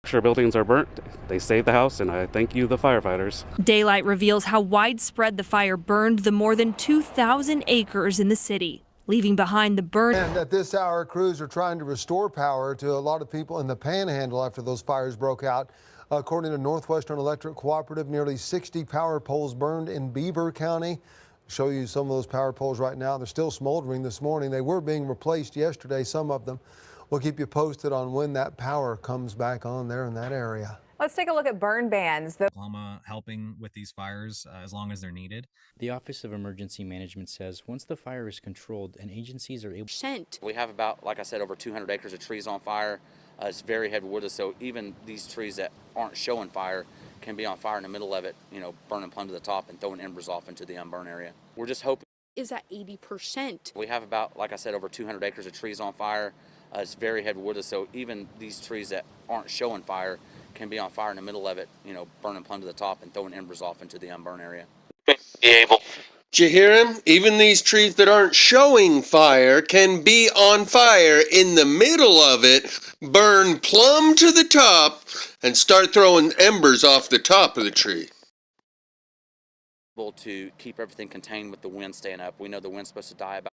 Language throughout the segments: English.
Sure, buildings are burnt. They saved the house, and I thank you, the firefighters. Daylight reveals how widespread the fire burned the more than 2,000 acres in the city, leaving behind the burn. And at this hour, crews are trying to restore power to a lot of people in the Panhandle after those fires broke out. According to Northwestern Electric Cooperative, nearly 60 power poles burned in Beaver County. I'll show you some of those power poles right now. They're still smoldering this morning. They were being replaced yesterday, some of them. We'll keep you posted on when that power comes back on there in that area. Let's take a look at burn bans. Oklahoma helping with these fires as long as they're needed. The Office of Emergency Management says once the fire is controlled and agencies are able to... We have about, like I said, over 200 acres of trees on fire. It's very heavy wood, so even these trees that aren't showing fire can be on fire in the middle of it, you know, burning plumb to the top and throwing embers off into the unburned area. We're just hoping. Is at 80%. We have about, like I said, over 200 acres of trees on fire. It's very heavy wood, so even these trees that aren't showing fire can be on fire in the middle of it, you know, burning plumb to the top and throwing embers off into the unburned area. Did you hear him? Even these trees that aren't showing fire can be on fire in the middle of it, burn plumb to the top, and start throwing embers off the top of the tree. To keep everything contained with the wind staying up. We know the wind's supposed to die about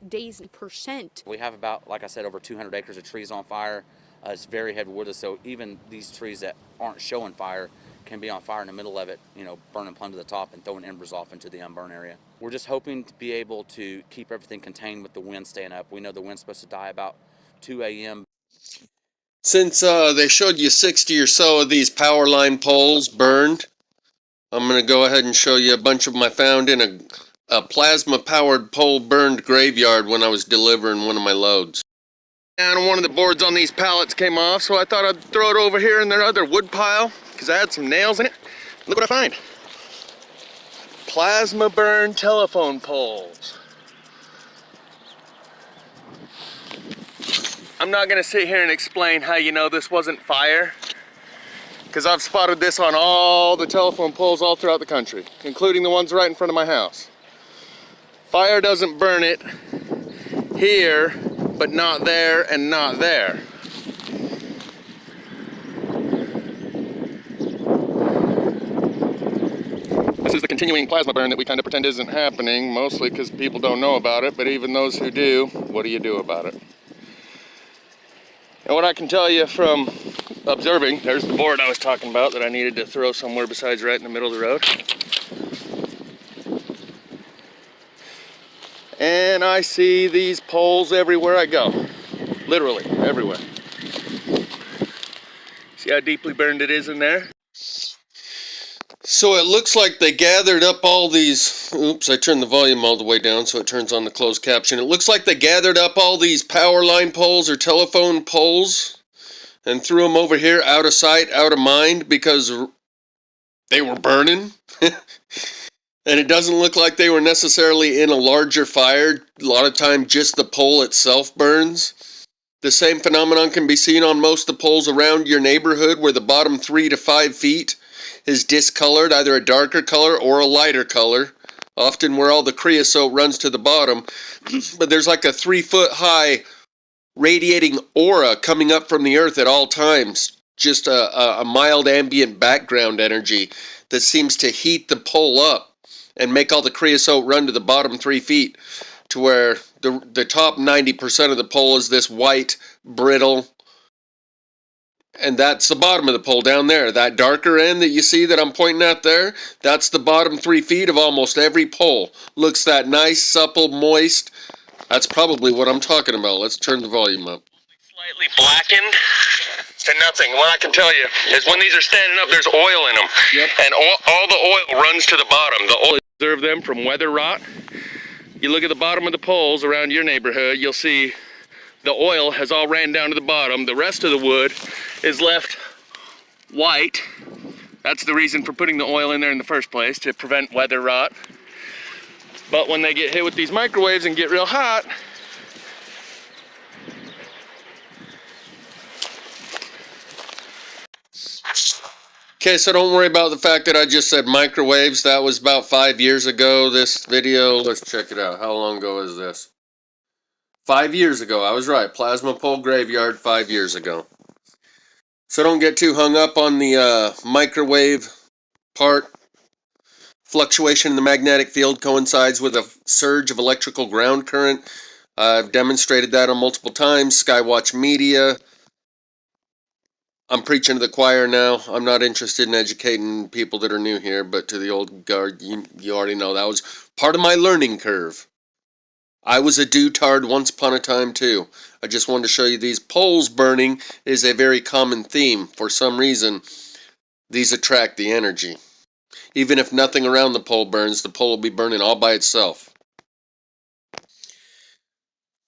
Days percent. We have about, like I said, over 200 acres of trees on fire. It's very heavy wood, so even these trees that aren't showing fire can be on fire in the middle of it, you know, burning plumb to the top and throwing embers off into the unburned area. We're just hoping to be able to keep everything contained with the wind staying up. We know the wind's supposed to die about 2 a.m. Since they showed you 60 or so of these power line poles burned, I'm going to go ahead and show you a bunch of them I found in a plasma-powered pole burned graveyard when I was delivering one of my loads. And one of the boards on these pallets came off, so I thought I'd throw it over here in their other wood pile, because I had some nails in it. Look what I find. Plasma burned telephone poles. I'm not going to sit here and explain how you know this wasn't fire, because I've spotted this on all the telephone poles all throughout the country, including the ones right in front of my house. Fire doesn't burn it here, but not there and not there. This is the continuing plasma burn that we kind of pretend isn't happening, mostly because people don't know about it, but even those who do, what do you do about it? And what I can tell you from observing, there's the board I was talking about that I needed to throw somewhere besides right in the middle of the road. And I see these poles everywhere I go. Literally, everywhere. See how deeply burned it is in there? So it looks like they gathered up all these, oops, I turned the volume all the way down so it turns on the closed caption. It looks like they gathered up all these power line poles or telephone poles and threw them over here out of sight, out of mind, because they were burning. And it doesn't look like they were necessarily in a larger fire. A lot of time just the pole itself burns. The same phenomenon can be seen on most of the poles around your neighborhood, where the bottom 3 to 5 feet is discolored, either a darker color or a lighter color, often where all the creosote runs to the bottom. But there's like a 3-foot high radiating aura coming up from the earth at all times. Just a mild ambient background energy that seems to heat the pole up and make all the creosote run to the bottom 3 feet, to where the top 90% of the pole is this white, brittle, and that's the bottom of the pole down there. That darker end that you see that I'm pointing at there, that's the bottom 3 feet of almost every pole. Looks that nice, supple, moist. That's probably what I'm talking about. Let's turn the volume up. Slightly blackened to nothing. What I can tell you is when these are standing up, there's oil in them. Yep. And all the oil runs to the bottom. The oil preserve them from weather rot. You look at the bottom of the poles around your neighborhood, you'll see the oil has all ran down to the bottom. The rest of the wood is left white. That's the reason for putting the oil in there in the first place, to prevent weather rot. But when they get hit with these microwaves and get real hot, okay, so don't worry about the fact that I just said microwaves. That was about 5 years ago, this video. Let's check it out. How long ago is this? 5 years ago. I was right. Plasma pole graveyard 5 years ago. So don't get too hung up on the microwave part. Fluctuation in the magnetic field coincides with a surge of electrical ground current. I've demonstrated that on multiple times. Skywatch Media. I'm preaching to the choir now. I'm not interested in educating people that are new here, but to the old guard, you already know that was part of my learning curve. I was a dotard once upon a time too. I just wanted to show you these poles burning is a very common theme. For some reason, these attract the energy. Even if nothing around the pole burns, the pole will be burning all by itself.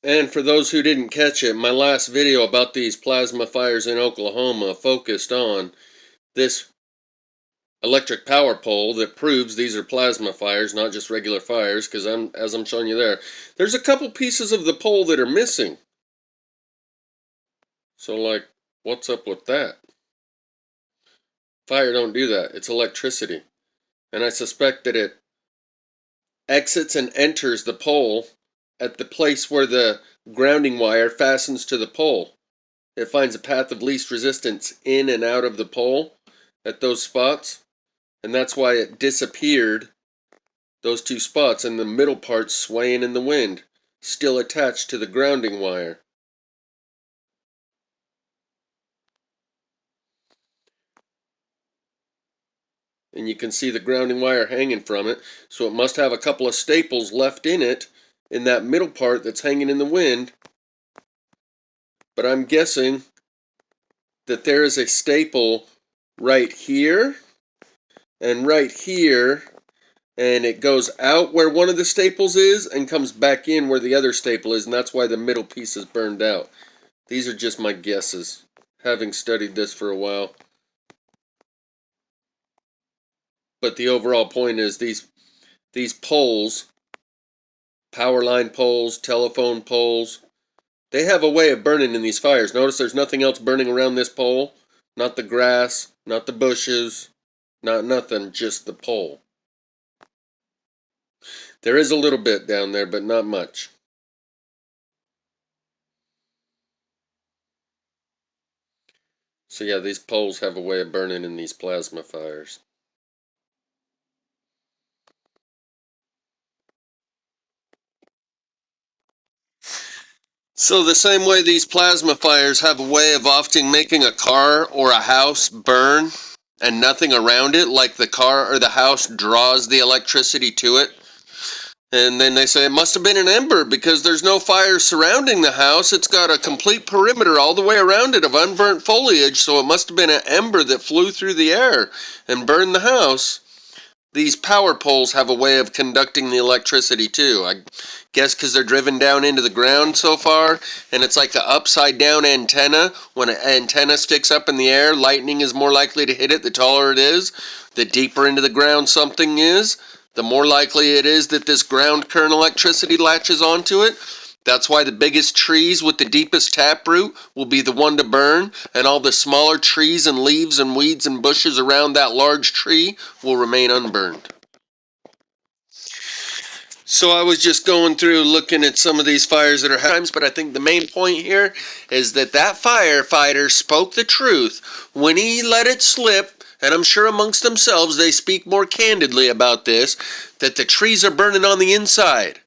And for those who didn't catch it, my last video about these plasma fires in Oklahoma focused on this electric power pole that proves these are plasma fires, not just regular fires, because as I'm showing you there's a couple pieces of the pole that are missing. So like, what's up with that? Fire don't do that. It's electricity. And I suspect that it exits and enters the pole at the place where the grounding wire fastens to the pole. It finds a path of least resistance in and out of the pole at those spots. And that's why it disappeared, those two spots, and the middle part swaying in the wind, still attached to the grounding wire. And you can see the grounding wire hanging from it, so it must have a couple of staples left in it, in that middle part that's hanging in the wind. But I'm guessing that there is a staple right here, and right here, and it goes out where one of the staples is, and comes back in where the other staple is, and that's why the middle piece is burned out. These are just my guesses, having studied this for a while. But the overall point is these poles, power line poles, telephone poles, they have a way of burning in these fires. Notice there's nothing else burning around this pole. Not the grass, not the bushes, not nothing, just the pole. There is a little bit down there, but not much. So yeah, these poles have a way of burning in these plasma fires. So the same way these plasma fires have a way of often making a car or a house burn and nothing around it, like the car or the house draws the electricity to it. And then they say it must have been an ember because there's no fire surrounding the house. It's got a complete perimeter all the way around it of unburnt foliage, so it must have been an ember that flew through the air and burned the house. These power poles have a way of conducting the electricity too. I guess because they're driven down into the ground so far, and it's like an upside down antenna. When an antenna sticks up in the air, lightning is more likely to hit it the taller it is. The deeper into the ground something is, the more likely it is that this ground current electricity latches onto it. That's why the biggest trees with the deepest taproot will be the one to burn, and all the smaller trees and leaves and weeds and bushes around that large tree will remain unburned. So I was just going through looking at some of these fires that are times, but I think the main point here is that firefighter spoke the truth when he let it slip, and I'm sure amongst themselves they speak more candidly about this, that the trees are burning on the inside.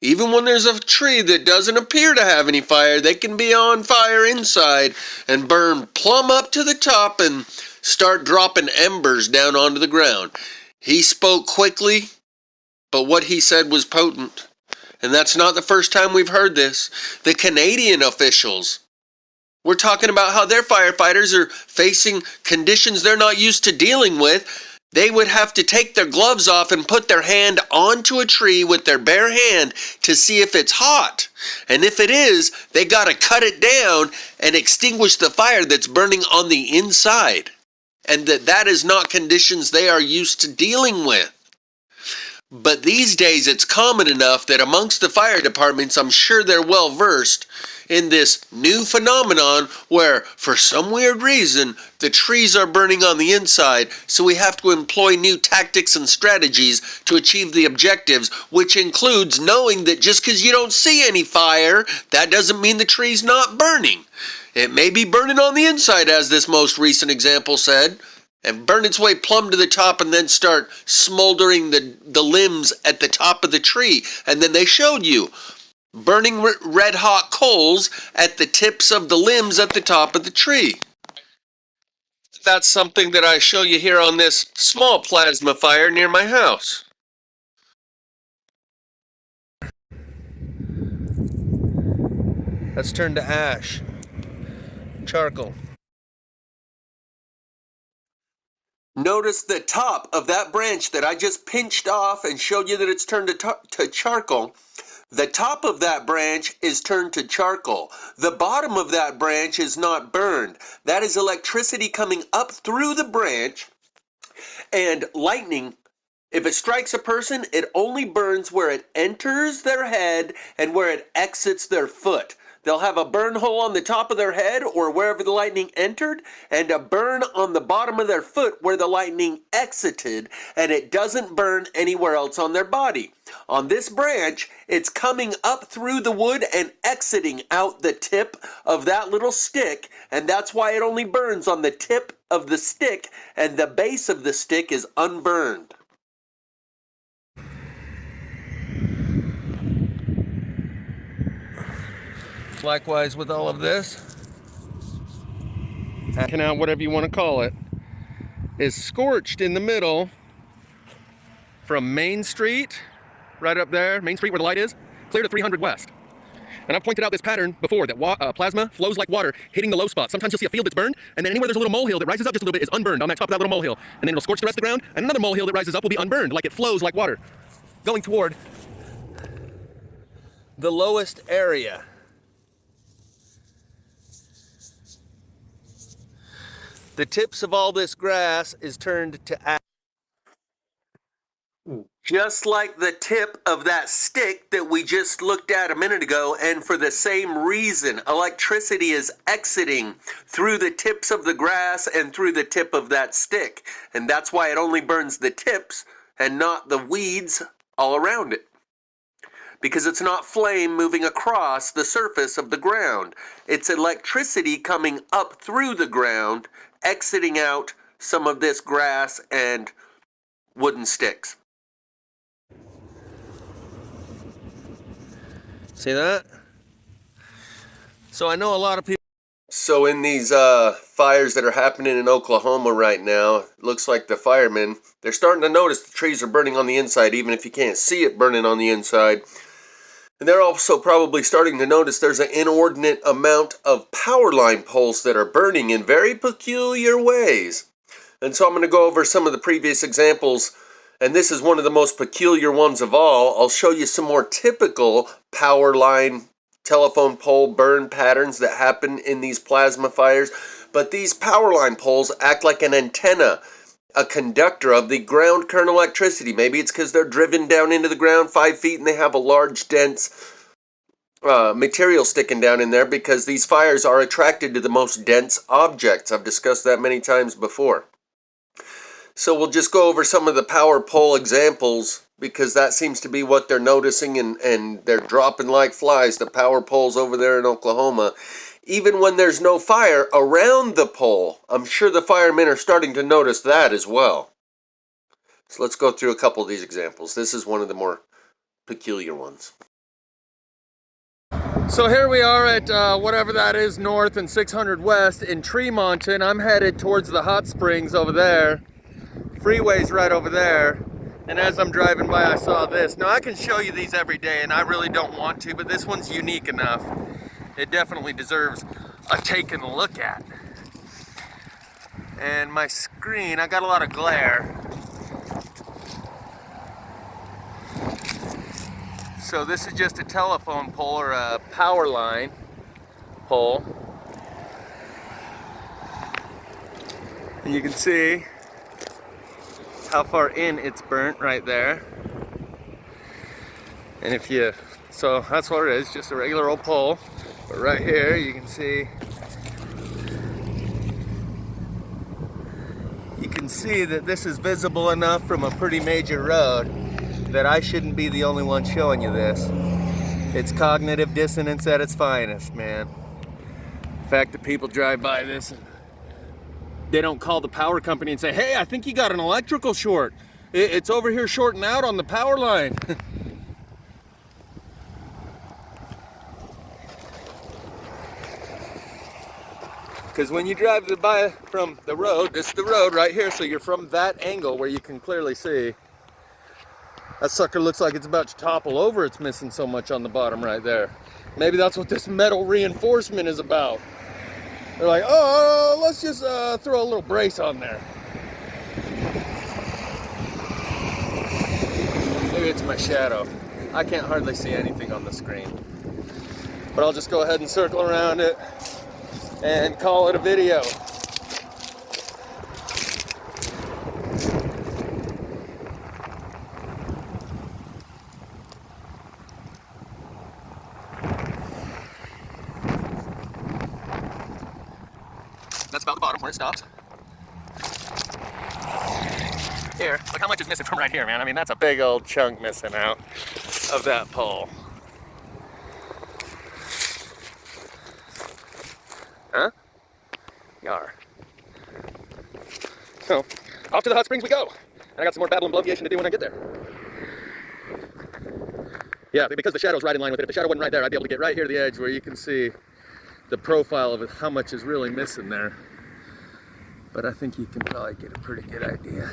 Even when there's a tree that doesn't appear to have any fire, they can be on fire inside and burn plumb up to the top and start dropping embers down onto the ground. He spoke quickly, but what he said was potent. And that's not the first time we've heard this. The Canadian officials were talking about how their firefighters are facing conditions they're not used to dealing with. They would have to take their gloves off and put their hand onto a tree with their bare hand to see if it's hot. And if it is, they got to cut it down and extinguish the fire that's burning on the inside. And that is not conditions they are used to dealing with. But these days it's common enough that amongst the fire departments, I'm sure they're well versed in this new phenomenon where, for some weird reason, the trees are burning on the inside, so we have to employ new tactics and strategies to achieve the objectives, which includes knowing that just because you don't see any fire, that doesn't mean the tree's not burning. It may be burning on the inside, as this most recent example said, and burn its way plumb to the top and then start smoldering the limbs at the top of the tree. And then they showed you burning red hot coals at the tips of the limbs at the top of the tree. That's something that I show you here on this small plasma fire near my house. Let's turn to ash. Charcoal. Notice the top of that branch that I just pinched off and showed you that it's turned to charcoal. The top of that branch is turned to charcoal. The bottom of that branch is not burned. That is electricity coming up through the branch, and lightning, if it strikes a person, it only burns where it enters their head and where it exits their foot. They'll have a burn hole on the top of their head or wherever the lightning entered, and a burn on the bottom of their foot where the lightning exited, and it doesn't burn anywhere else on their body. On this branch, it's coming up through the wood and exiting out the tip of that little stick, and that's why it only burns on the tip of the stick, and the base of the stick is unburned. Likewise with all of this, hacking out whatever you want to call it, is scorched in the middle from Main Street, right up there, Main Street where the light is, clear to 300 West. And I've pointed out this pattern before, that plasma flows like water, hitting the low spot. Sometimes you'll see a field that's burned, and then anywhere there's a little molehill that rises up just a little bit is unburned on that top of that little molehill. And then it'll scorch the rest of the ground, and another molehill that rises up will be unburned, like it flows like water, going toward the lowest area. The tips of all this grass is turned to ash. Just like the tip of that stick that we just looked at a minute ago, and for the same reason, electricity is exiting through the tips of the grass and through the tip of that stick. And that's why it only burns the tips and not the weeds all around it. Because it's not flame moving across the surface of the ground. It's electricity coming up through the ground, exiting out some of this grass and wooden sticks. See that? So I know a lot of people. So in these fires that are happening in Oklahoma right now, it looks like the firemen, they're starting to notice the trees are burning on the inside, even if you can't see it burning on the inside. And they're also probably starting to notice there's an inordinate amount of power line poles that are burning in very peculiar ways. And so I'm going to go over some of the previous examples, and this is one of the most peculiar ones of all. I'll show you some more typical power line telephone pole burn patterns that happen in these plasma fires. But these power line poles act like an antenna, a conductor of the ground current electricity. Maybe it's because they're driven down into the ground 5 feet and they have a large dense material sticking down in there, because these fires are attracted to the most dense objects. I've discussed that many times before. So we'll just go over some of the power pole examples, because that seems to be what they're noticing, and they're dropping like flies, the power poles over there in Oklahoma. Even when there's no fire around the pole, I'm sure the firemen are starting to notice that as well. So let's go through a couple of these examples. This is one of the more peculiar ones. So here we are at whatever that is, north and 600 west in Tremont, and I'm headed towards the hot springs over there. Freeway's right over there. And as I'm driving by, I saw this. Now I can show you these every day, and I really don't want to, but this one's unique enough. It definitely deserves a taken look at. And my screen, I got a lot of glare. So this is just a telephone pole or a power line pole. And you can see how far in it's burnt right there. And if you, so that's what it is, just a regular old pole. But right here you can see that this is visible enough from a pretty major road that I shouldn't be the only one showing you this. It's cognitive dissonance at its finest, man. fact that people drive by this and they don't call the power company and say, hey, I think you got an electrical short. It's over here shorting out on the power line. Because when you drive by from the road, this is the road right here, so you're from that angle where you can clearly see. That sucker looks like it's about to topple over. It's missing so much on the bottom right there. Maybe that's what this metal reinforcement is about. They're like, oh, let's just throw a little brace on there. Maybe it's my shadow. I can't hardly see anything on the screen. But I'll just go ahead and circle around it and call it a video. That's about the bottom where it stops. Here, look how much is missing from right here, man. I mean, that's a big old chunk missing out of that pole. Huh? Yar. So, off to the hot springs we go. And I got some more Babylon bloviation to do when I get there. Yeah, because the shadow's right in line with it. If the shadow wasn't right there, I'd be able to get right here to the edge where you can see the profile of it, how much is really missing there. But I think you can probably get a pretty good idea.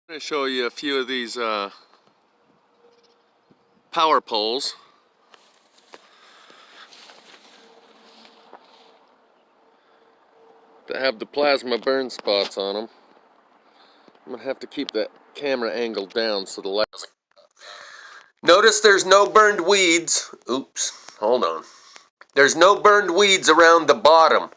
I'm going to show you a few of these power poles. That have the plasma burn spots on them. I'm going to have to keep that camera angle down so the light doesn't. Notice there's no burned weeds. Oops, hold on. There's no burned weeds around the bottom.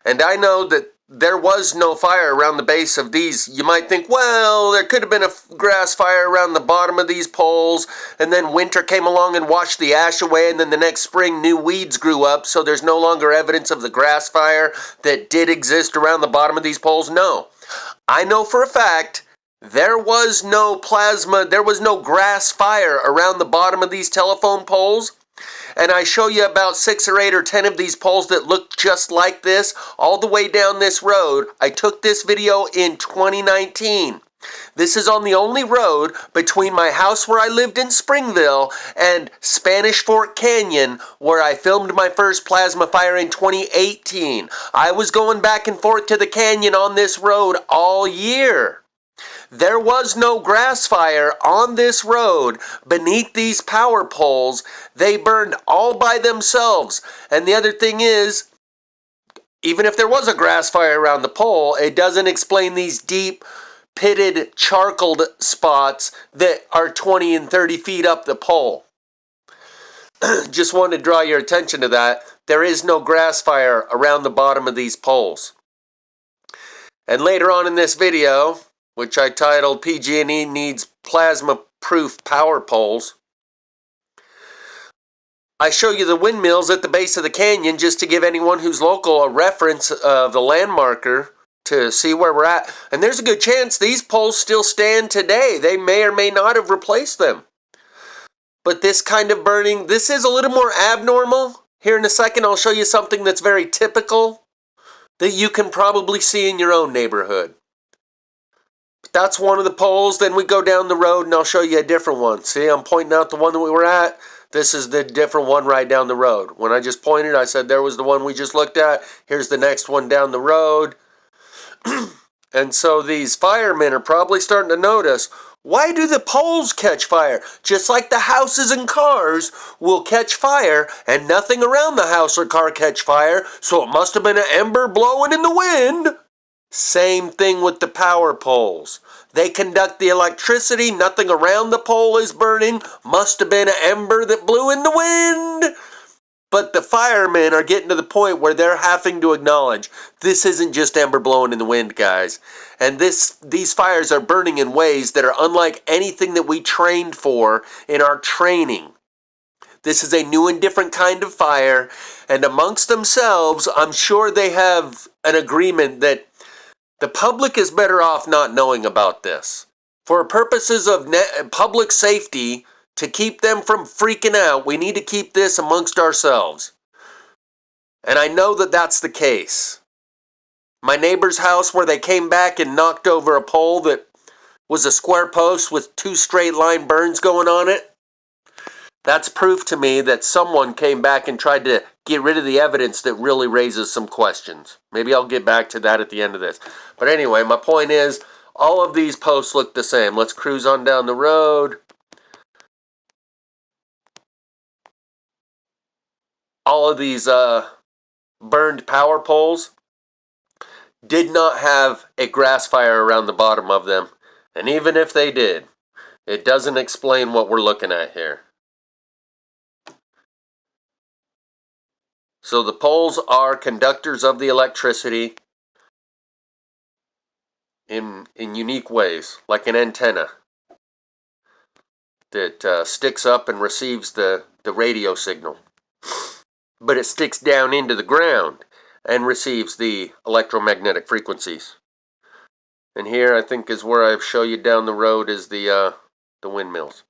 And I know that there was no fire around the base of these. You might think, well, there could have been a grass fire around the bottom of these poles, and then winter came along and washed the ash away, and then the next spring new weeds grew up, so there's no longer evidence of the grass fire that did exist around the bottom of these poles. No. I know for a fact there was no grass fire around the bottom of these telephone poles. And I show you about 6 or 8 or 10 of these poles that look just like this all the way down this road. I took this video in 2019. This is on the only road between my house where I lived in Springville and Spanish Fork Canyon where I filmed my first plasma fire in 2018. I was going back and forth to the canyon on this road all year. There was no grass fire on this road beneath these power poles. They burned all by themselves. And the other thing is, even if there was a grass fire around the pole, it doesn't explain these deep, pitted, charcoaled spots that are 20 and 30 feet up the pole. Just wanted to draw your attention to that. There is no grass fire around the bottom of these poles. And later on in this video, which I titled PG&E Needs Plasma-Proof Power Poles, I show you the windmills at the base of the canyon just to give anyone who's local a reference of the landmarker to see where we're at. And there's a good chance these poles still stand today. They may or may not have replaced them. But this kind of burning, this is a little more abnormal. Here in a second I'll show you something that's very typical that you can probably see in your own neighborhood. That's one of the poles. Then we go down the road and I'll show you a different one. See, I'm pointing out the one that we were at. This is the different one right down the road. When I just pointed, I said there was the one we just looked at. Here's the next one down the road. And so these firemen are probably starting to notice, why do the poles catch fire? Just like the houses and cars will catch fire and nothing around the house or car catch fire, so it must have been an ember blowing in the wind. Same thing with the power poles. They conduct the electricity, nothing around the pole is burning, must have been an ember that blew in the wind. But the firemen are getting to the point where they're having to acknowledge this isn't just ember blowing in the wind, guys. And these fires are burning in ways that are unlike anything that we trained for in our training. This is a new and different kind of fire, and amongst themselves, I'm sure they have an agreement that the public is better off not knowing about this. For purposes of public safety, to keep them from freaking out, we need to keep this amongst ourselves. And I know that that's the case. My neighbor's house, where they came back and knocked over a pole that was a square post with 2 straight line burns going on it, that's proof to me that someone came back and tried to get rid of the evidence that really raises some questions. Maybe I'll get back to that at the end of this. But anyway, my point is, all of these posts look the same. Let's cruise on down the road. All of these burned power poles did not have a grass fire around the bottom of them. And even if they did, it doesn't explain what we're looking at here. So the poles are conductors of the electricity in unique ways, like an antenna that sticks up and receives the radio signal. But it sticks down into the ground and receives the electromagnetic frequencies. And here I think is where I show you down the road is the windmills.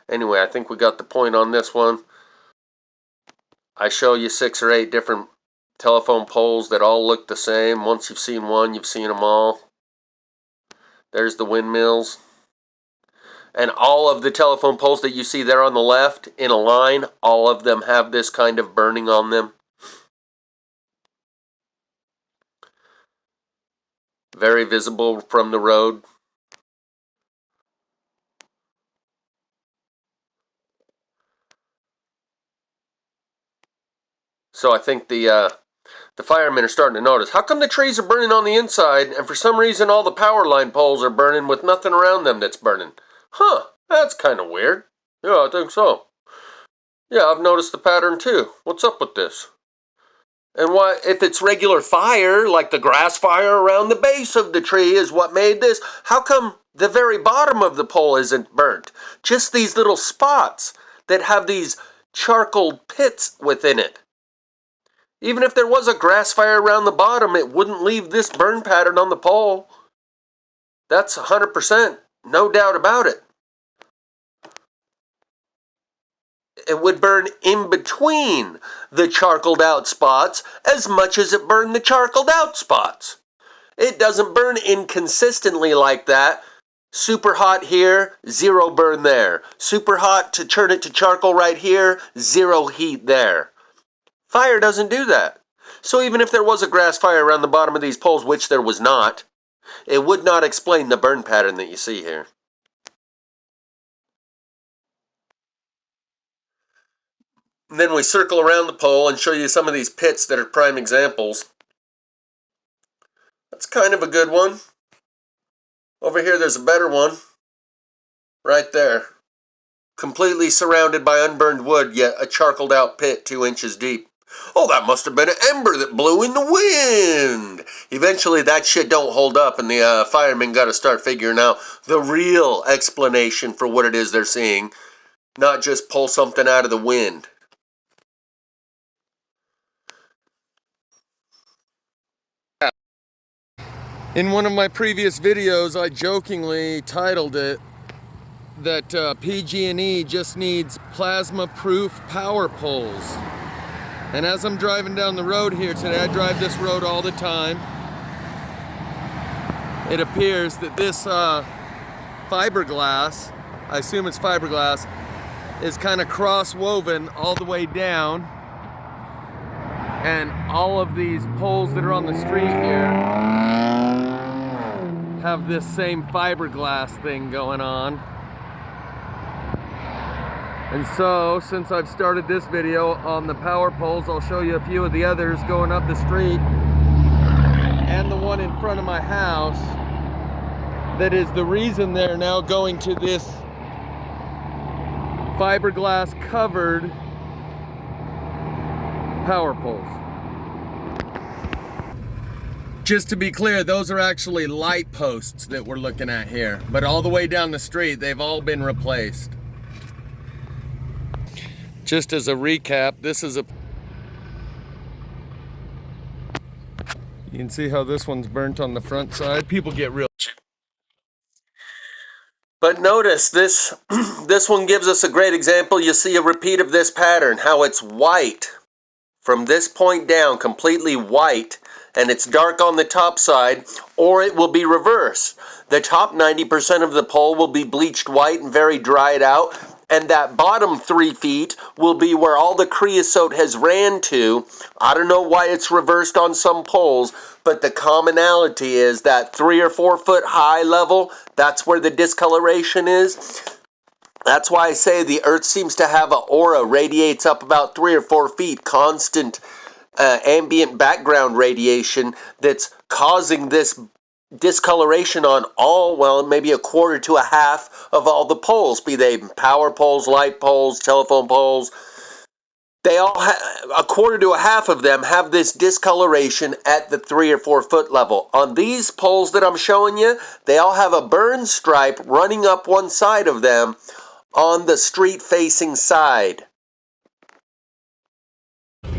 Anyway, I think we got the point on this one. I show you 6 or 8 different telephone poles that all look the same. Once you've seen one, you've seen them all. There's the windmills. And all of the telephone poles that you see there on the left in a line, all of them have this kind of burning on them. Very visible from the road. So I think the firemen are starting to notice. How come the trees are burning on the inside, and for some reason all the power line poles are burning with nothing around them that's burning? Huh, that's kind of weird. Yeah, I think so. Yeah, I've noticed the pattern too. What's up with this? And why, if it's regular fire, like the grass fire around the base of the tree is what made this, how come the very bottom of the pole isn't burnt? Just these little spots that have these charcoal pits within it. Even if there was a grass fire around the bottom, it wouldn't leave this burn pattern on the pole. That's 100%, no doubt about it. It would burn in between the charcoaled out spots as much as it burned the charcoaled out spots. It doesn't burn inconsistently like that. Super hot here, 0 burn there. Super hot to turn it to charcoal right here, 0 heat there. Fire doesn't do that. So even if there was a grass fire around the bottom of these poles, which there was not, it would not explain the burn pattern that you see here. And then we circle around the pole and show you some of these pits that are prime examples. That's kind of a good one. Over here there's a better one. Right there. Completely surrounded by unburned wood, yet a charcoaled out pit 2 inches deep. Oh, that must have been an ember that blew in the wind. Eventually that shit don't hold up, and the firemen got to start figuring out the real explanation for what it is they're seeing. Not just pull something out of the wind. In one of my previous videos, I jokingly titled it that PG&E just needs plasma-proof power poles. And as I'm driving down the road here today, I drive this road all the time, it appears that this fiberglass, I assume it's fiberglass, is kind of cross-woven all the way down. And all of these poles that are on the street here have this same fiberglass thing going on. And so, since I've started this video on the power poles, I'll show you a few of the others going up the street. And the one in front of my house that is the reason they're now going to this fiberglass covered power poles. Just to be clear, those are actually light posts that we're looking at here. But all the way down the street, they've all been replaced. Just as a recap, this is a... You can see how this one's burnt on the front side. People get real... But notice this, this one gives us a great example. You see a repeat of this pattern, how it's white from this point down, completely white, and it's dark on the top side, or it will be reversed. The top 90% of the pole will be bleached white and very dried out, and that bottom 3 feet will be where all the creosote has ran to. I don't know why it's reversed on some poles, but the commonality is that 3 or 4 foot high level, that's where the discoloration is. That's why I say the earth seems to have an aura, radiates up about 3 or 4 feet, constant ambient background radiation that's causing this discoloration on all, well, maybe a quarter to a half of all the poles, be they power poles, light poles, telephone poles. They all have, a quarter to a half of them have this discoloration at the 3 or 4 foot level. On these poles that I'm showing you, they all have a burn stripe running up one side of them on the street facing side.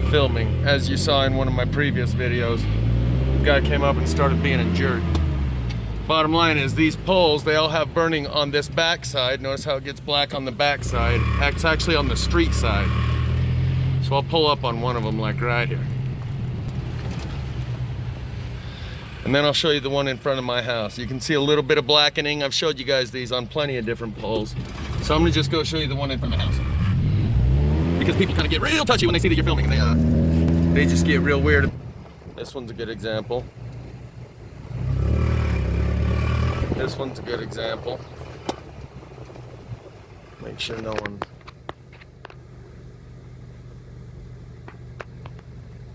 Filming, as you saw in one of my previous videos, the guy came up and started being a jerk. Bottom line is these poles, they all have burning on this back side. Notice how it gets black on the back side. It's actually on the street side. So I'll pull up on one of them like right here. And then I'll show you the one in front of my house. You can see a little bit of blackening. I've showed you guys these on plenty of different poles. So I'm gonna just go show you the one in front of the house. Because people kind of get real touchy when they see that you're filming, and they just get real weird. This one's a good example. This one's a good example. Make sure no one...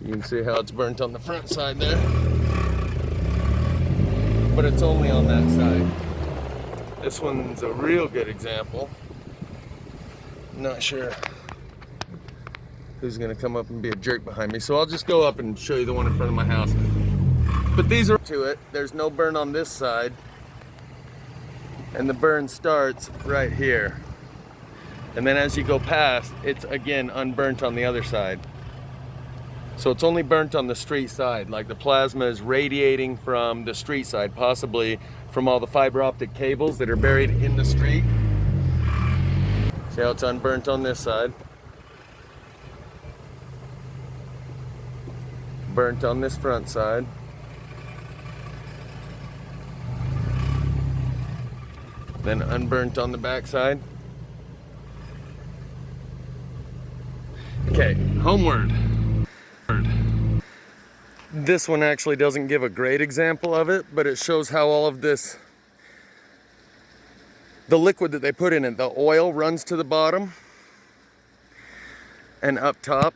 You can see how it's burnt on the front side there. But it's only on that side. This one's a real good example. Not sure who's gonna come up and be a jerk behind me, so I'll just go up and show you the one in front of my house. But these are to it. There's no burn on this side, and the burn starts right here. And then as you go past, it's again unburnt on the other side. So it's only burnt on the street side, like the plasma is radiating from the street side, possibly from all the fiber optic cables that are buried in the street. See how it's unburnt on this side? Burnt on this front side. Then unburnt on the back side. Okay, homeward. This one actually doesn't give a great example of it, but it shows how all of this, the liquid that they put in it, the oil runs to the bottom and up top.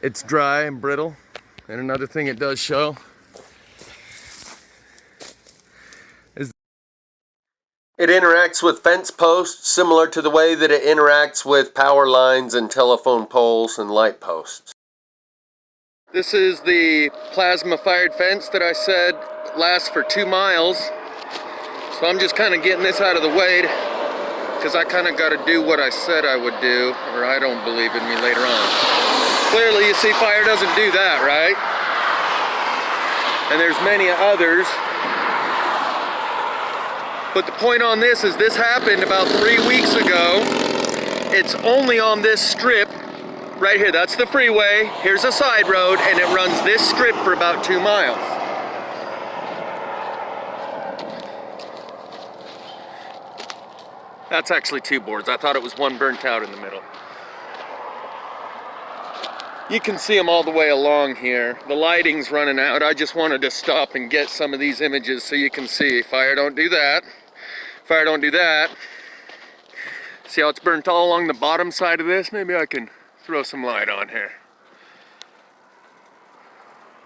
It's dry and brittle. And another thing it does show is it interacts with fence posts similar to the way that it interacts with power lines and telephone poles and light posts. This is the plasma fired fence that I said lasts for 2 miles. So I'm just kind of getting this out of the way because I kind of got to do what I said I would do, or I don't believe in me later on. Clearly you see fire doesn't do that, right? And there's many others. But the point on this is this happened about 3 weeks ago. It's only on this strip right here. That's the freeway. Here's a side road, and it runs this strip for about 2 miles. That's actually 2 boards. I thought it was one burnt out in the middle. You can see them all the way along here. The lighting's running out. I just wanted to stop and get some of these images so you can see. Fire, don't do that. Fire, don't do that. See how it's burnt all along the bottom side of this? Maybe I can throw some light on here.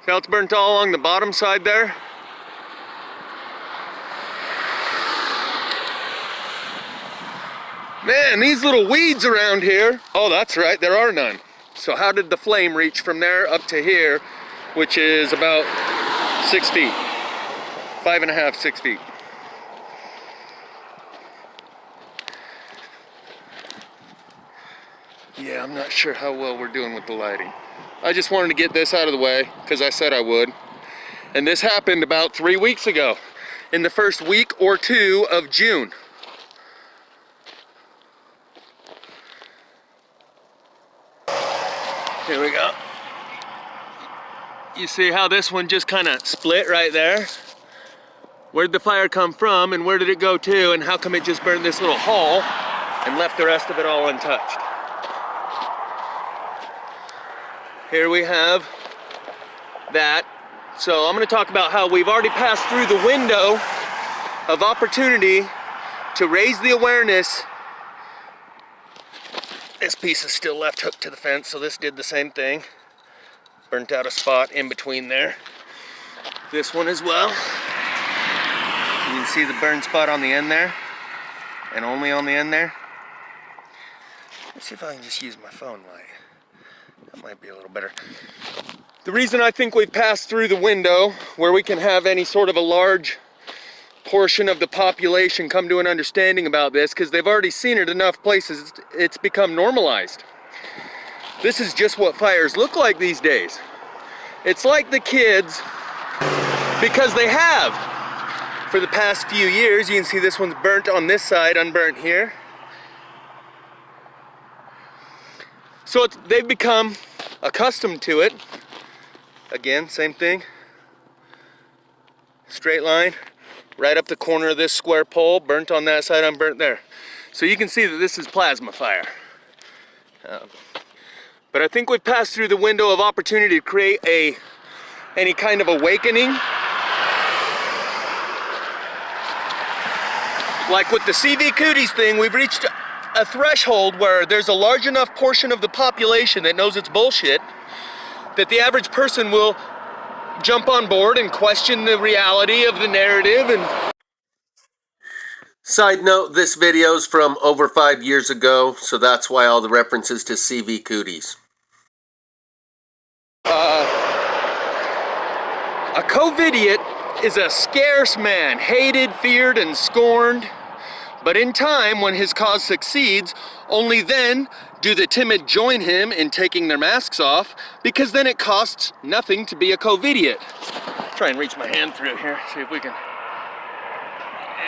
See how it's burnt all along the bottom side there? Man, these little weeds around here. Oh, that's right, there are none. So how did the flame reach from there up to here, which is about 6 feet? 5.5, 6 feet. Yeah, I'm not sure how well we're doing with the lighting. I just wanted to get this out of the way because I said I would. And this happened about 3 weeks ago, in the first week or two of June. Here we go. You see how this one just kind of split right there? Where'd the fire come from and where did it go to, and how come it just burned this little hole and left the rest of it all untouched? Here we have that. So I'm going to talk about how we've already passed through the window of opportunity to raise the awareness. This piece is still left hooked to the fence, so this did the same thing. Burnt out a spot in between there. This one as well. You can see the burn spot on the end there, and only on the end there. Let's see if I can just use my phone light. That might be a little better. The reason I think we've passed through the window where we can have any sort of a large portion of the population come to an understanding about this, because they've already seen it enough places, it's become normalized. This is just what fires look like these days. It's like the kids, because they have, for the past few years, you can see this one's burnt on this side, unburnt here. So they've become accustomed to it. Again, same thing. Straight line, right up the corner of this square pole, burnt on that side, unburnt there. So you can see that this is plasma fire. But I think we've passed through the window of opportunity to create any kind of awakening. Like with the CV cooties thing, we've reached a threshold where there's a large enough portion of the population that knows it's bullshit, that the average person will jump on board and question the reality of the narrative. And Side note, this video's from over 5 years ago, so that's why all the references to CV cooties. A covidiot is a scarce man, hated, feared, and scorned. But in time, when his cause succeeds, only then do the timid join him in taking their masks off, because then it costs nothing to be a covidiot. Try and reach my hand through here, see if we can.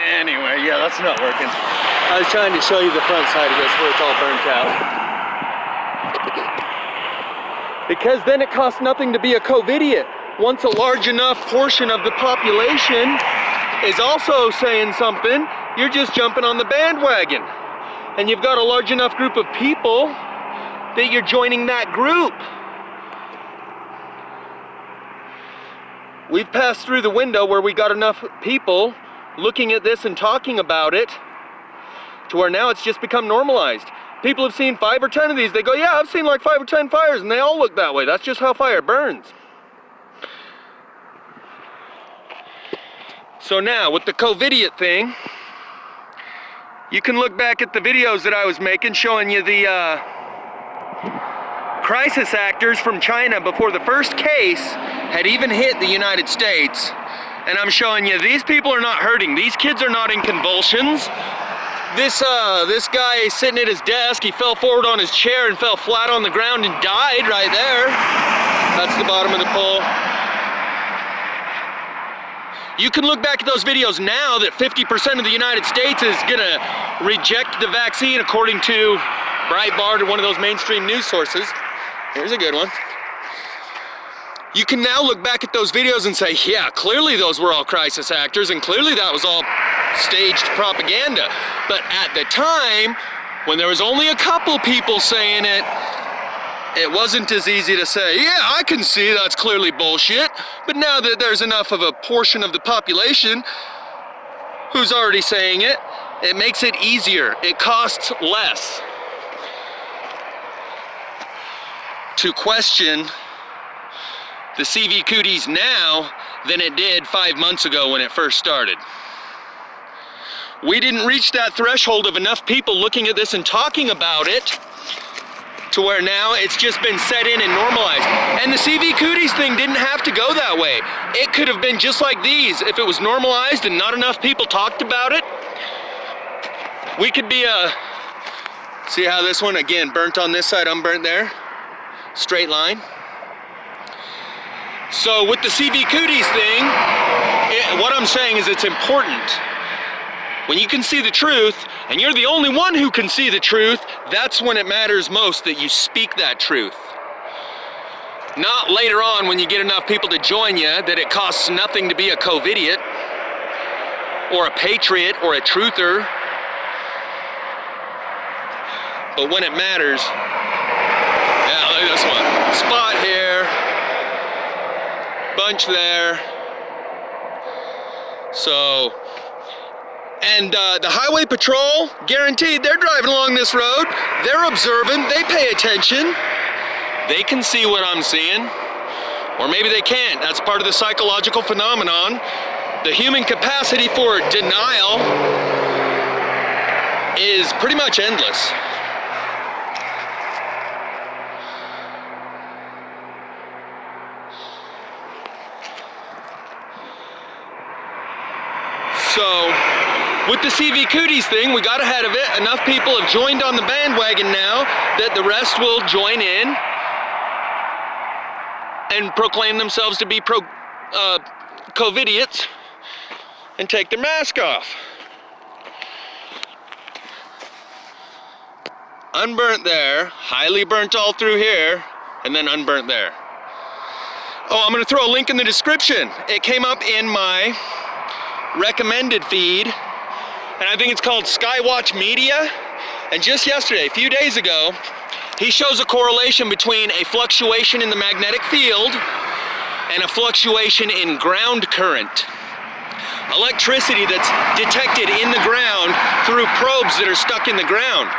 Anyway, yeah, that's not working. I was trying to show you the front side of this where it's all burnt out. Because then it costs nothing to be a covidiot. Once a large enough portion of the population is also saying something, you're just jumping on the bandwagon. And you've got a large enough group of people that you're joining that group. We've passed through the window where we got enough people looking at this and talking about it to where now it's just become normalized. People have seen 5 or 10 of these. They go, yeah, I've seen like 5 or 10 fires and they all look that way. That's just how fire burns. So now with the covidiot thing, you can look back at the videos that I was making showing you the crisis actors from China before the first case had even hit the United States. And I'm showing you these people are not hurting. These kids are not in convulsions. This guy sitting at his desk, he fell forward on his chair and fell flat on the ground and died right there. That's the bottom of the pole. You can look back at those videos now that 50% of the United States is gonna reject the vaccine according to Breitbart or one of those mainstream news sources. Here's a good one. You can now look back at those videos and say, yeah, clearly those were all crisis actors and clearly that was all staged propaganda. But at the time, when there was only a couple people saying it, it wasn't as easy to say, yeah, I can see that's clearly bullshit. But now that there's enough of a portion of the population who's already saying it, it makes it easier. It costs less to question the CV cooties now than it did 5 months ago when it first started. We didn't reach that threshold of enough people looking at this and talking about it to where now it's just been set in and normalized. And the CV cooties thing didn't have to go that way. It could have been just like these if it was normalized and not enough people talked about it. We could be a See how this one, again, burnt on this side, unburnt there? Straight line. So with the CV cooties thing, what I'm saying is it's important. When you can see the truth, and you're the only one who can see the truth, that's when it matters most that you speak that truth. Not later on when you get enough people to join you that it costs nothing to be a COVIDiot, or a patriot, or a truther. But when it matters, yeah, look at this one. Spot here, bunch there. So, and the highway patrol, guaranteed, they're driving along this road. They're observant, they pay attention. They can see what I'm seeing. Or maybe they can't. That's part of the psychological phenomenon. The human capacity for denial is pretty much endless. So, with the CV Cooties thing, we got ahead of it. Enough people have joined on the bandwagon now that the rest will join in and proclaim themselves to be COVIDiots and take their mask off. Unburnt there, highly burnt all through here, and then unburnt there. Oh, I'm gonna throw a link in the description. It came up in my recommended feed, and I think it's called Skywatch Media. And just yesterday, a few days ago, he shows a correlation between a fluctuation in the magnetic field and a fluctuation in ground current. Electricity that's detected in the ground through probes that are stuck in the ground.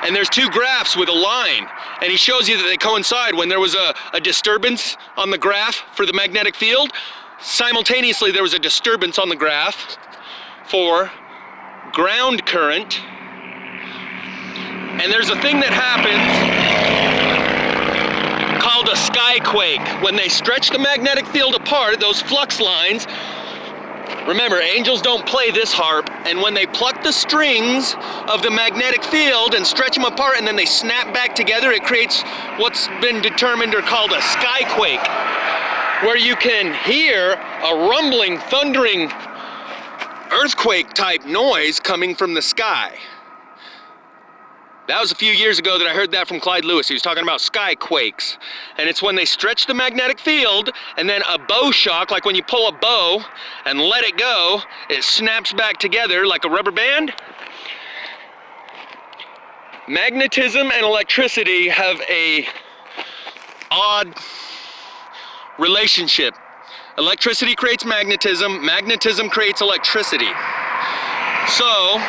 And there's two graphs with a line, and he shows you that they coincide. When there was a disturbance on the graph for the magnetic field, simultaneously there was a disturbance on the graph for ground current. And there's a thing that happens called a skyquake. When they stretch the magnetic field apart, those flux lines, remember, angels don't play this harp, and when they pluck the strings of the magnetic field and stretch them apart and then they snap back together, it creates what's been determined or called a skyquake, where you can hear a rumbling, thundering, earthquake-type noise coming from the sky. That was a few years ago that I heard that from Clyde Lewis. He was talking about skyquakes. And it's when they stretch the magnetic field and then a bow shock, like when you pull a bow and let it go, it snaps back together like a rubber band. Magnetism and electricity have a odd relationship. Electricity creates magnetism, magnetism creates electricity. So,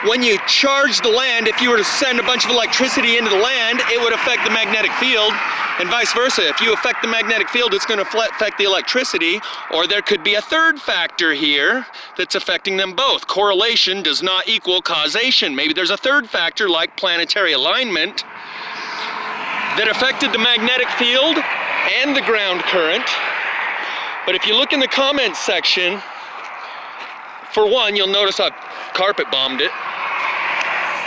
when you charge the land, if you were to send a bunch of electricity into the land, it would affect the magnetic field, and vice versa. If you affect the magnetic field, it's going to affect the electricity, or there could be a third factor here that's affecting them both. Correlation does not equal causation. Maybe there's a third factor like planetary alignment that affected the magnetic field and the ground current. But if you look in the comments section, for one, you'll notice I've carpet bombed it,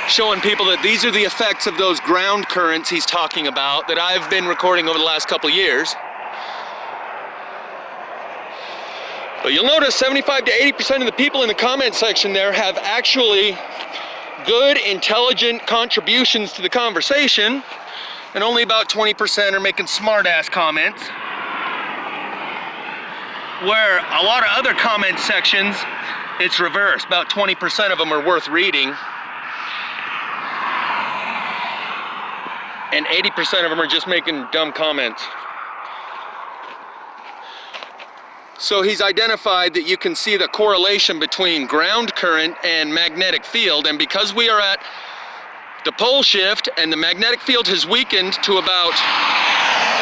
showing people that these are the effects of those ground currents he's talking about that I've been recording over the last couple years. But you'll notice 75 to 80% of the people in the comment section there have actually good, intelligent contributions to the conversation, and only about 20% are making smart-ass comments. Where a lot of other comment sections, it's reversed. About 20% of them are worth reading, and 80% of them are just making dumb comments. So he's identified that you can see the correlation between ground current and magnetic field, and because we are at the pole shift and the magnetic field has weakened to about,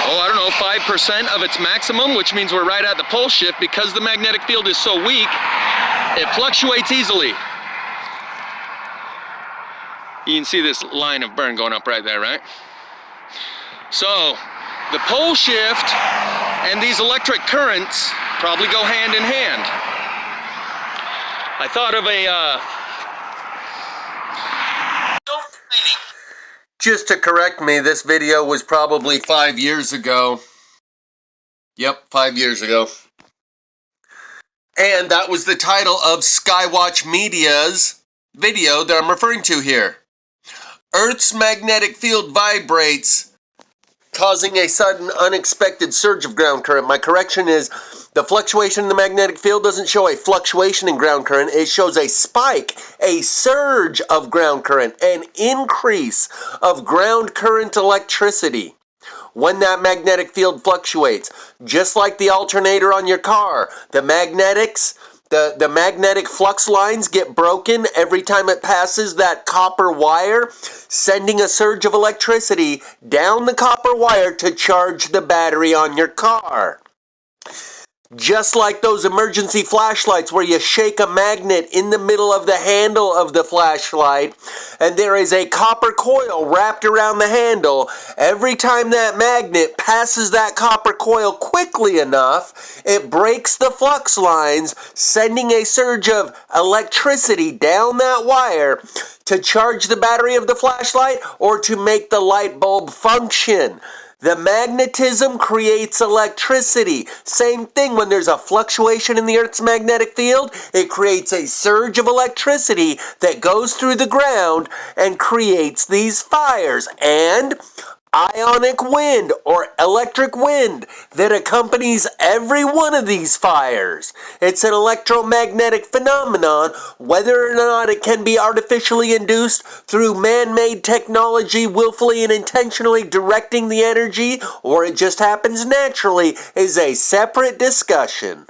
5% of its maximum, which means we're right at the pole shift, because the magnetic field is so weak, it fluctuates easily. You can see this line of burn going up right there, right? So, the pole shift and these electric currents probably go hand in hand. I thought of Just to correct me, this video was probably 5 years ago. Yep, 5 years ago. And that was the title of Skywatch Media's video that I'm referring to here. Earth's magnetic field vibrates, causing a sudden unexpected surge of ground current. My correction is the fluctuation in the magnetic field doesn't show a fluctuation in ground current. It shows a spike, a surge of ground current, an increase of ground current electricity when that magnetic field fluctuates. Just like the alternator on your car, the magnetic flux lines get broken every time it passes that copper wire, sending a surge of electricity down the copper wire to charge the battery on your car. Just like those emergency flashlights where you shake a magnet in the middle of the handle of the flashlight and there is a copper coil wrapped around the handle. Every time that magnet passes that copper coil quickly enough, it breaks the flux lines, sending a surge of electricity down that wire to charge the battery of the flashlight or to make the light bulb function. The magnetism creates electricity. Same thing when there's a fluctuation in the Earth's magnetic field. It creates a surge of electricity that goes through the ground and creates these fires. And ionic wind or electric wind that accompanies every one of these fires. It's an electromagnetic phenomenon, whether or not it can be artificially induced through man-made technology willfully and intentionally directing the energy, or it just happens naturally, is a separate discussion.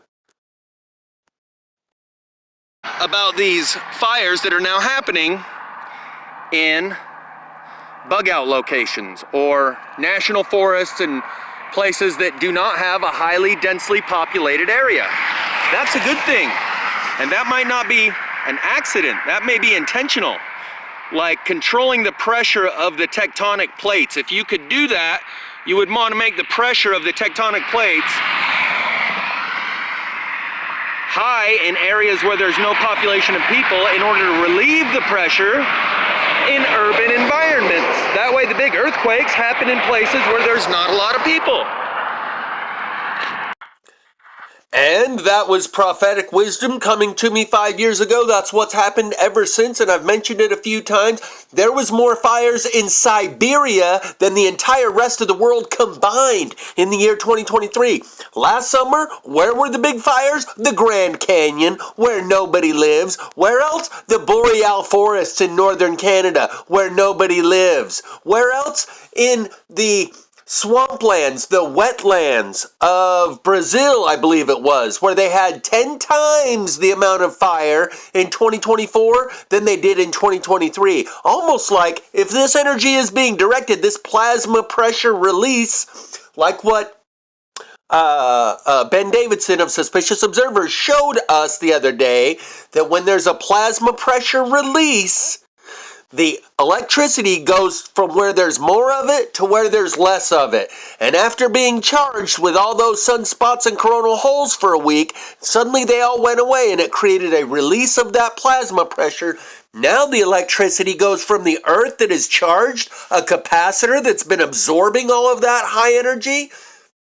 About these fires that are now happening in bug out locations or national forests and places that do not have a highly densely populated area. That's a good thing. And that might not be an accident. That may be intentional. Like controlling the pressure of the tectonic plates. If you could do that, you would want to make the pressure of the tectonic plates high in areas where there's no population of people in order to relieve the pressure in urban environments. That way the big earthquakes happen in places where there's not a lot of people. And that was prophetic wisdom coming to me 5 years ago. That's what's happened ever since, and I've mentioned it a few times. There was more fires in Siberia than the entire rest of the world combined in the year 2023. Last summer, where were the big fires? The Grand Canyon, where nobody lives. Where else? The boreal forests in northern Canada, where nobody lives. Where else? In the swamplands, the wetlands of Brazil, I believe it was, where they had 10 times the amount of fire in 2024 than they did in 2023. Almost like if this energy is being directed, this plasma pressure release, like what Ben Davidson of Suspicious Observers showed us the other day, that when there's a plasma pressure release, the electricity goes from where there's more of it to where there's less of it. And after being charged with all those sunspots and coronal holes for a week, suddenly they all went away and it created a release of that plasma pressure. Now the electricity goes from the Earth that is charged, a capacitor that's been absorbing all of that high energy,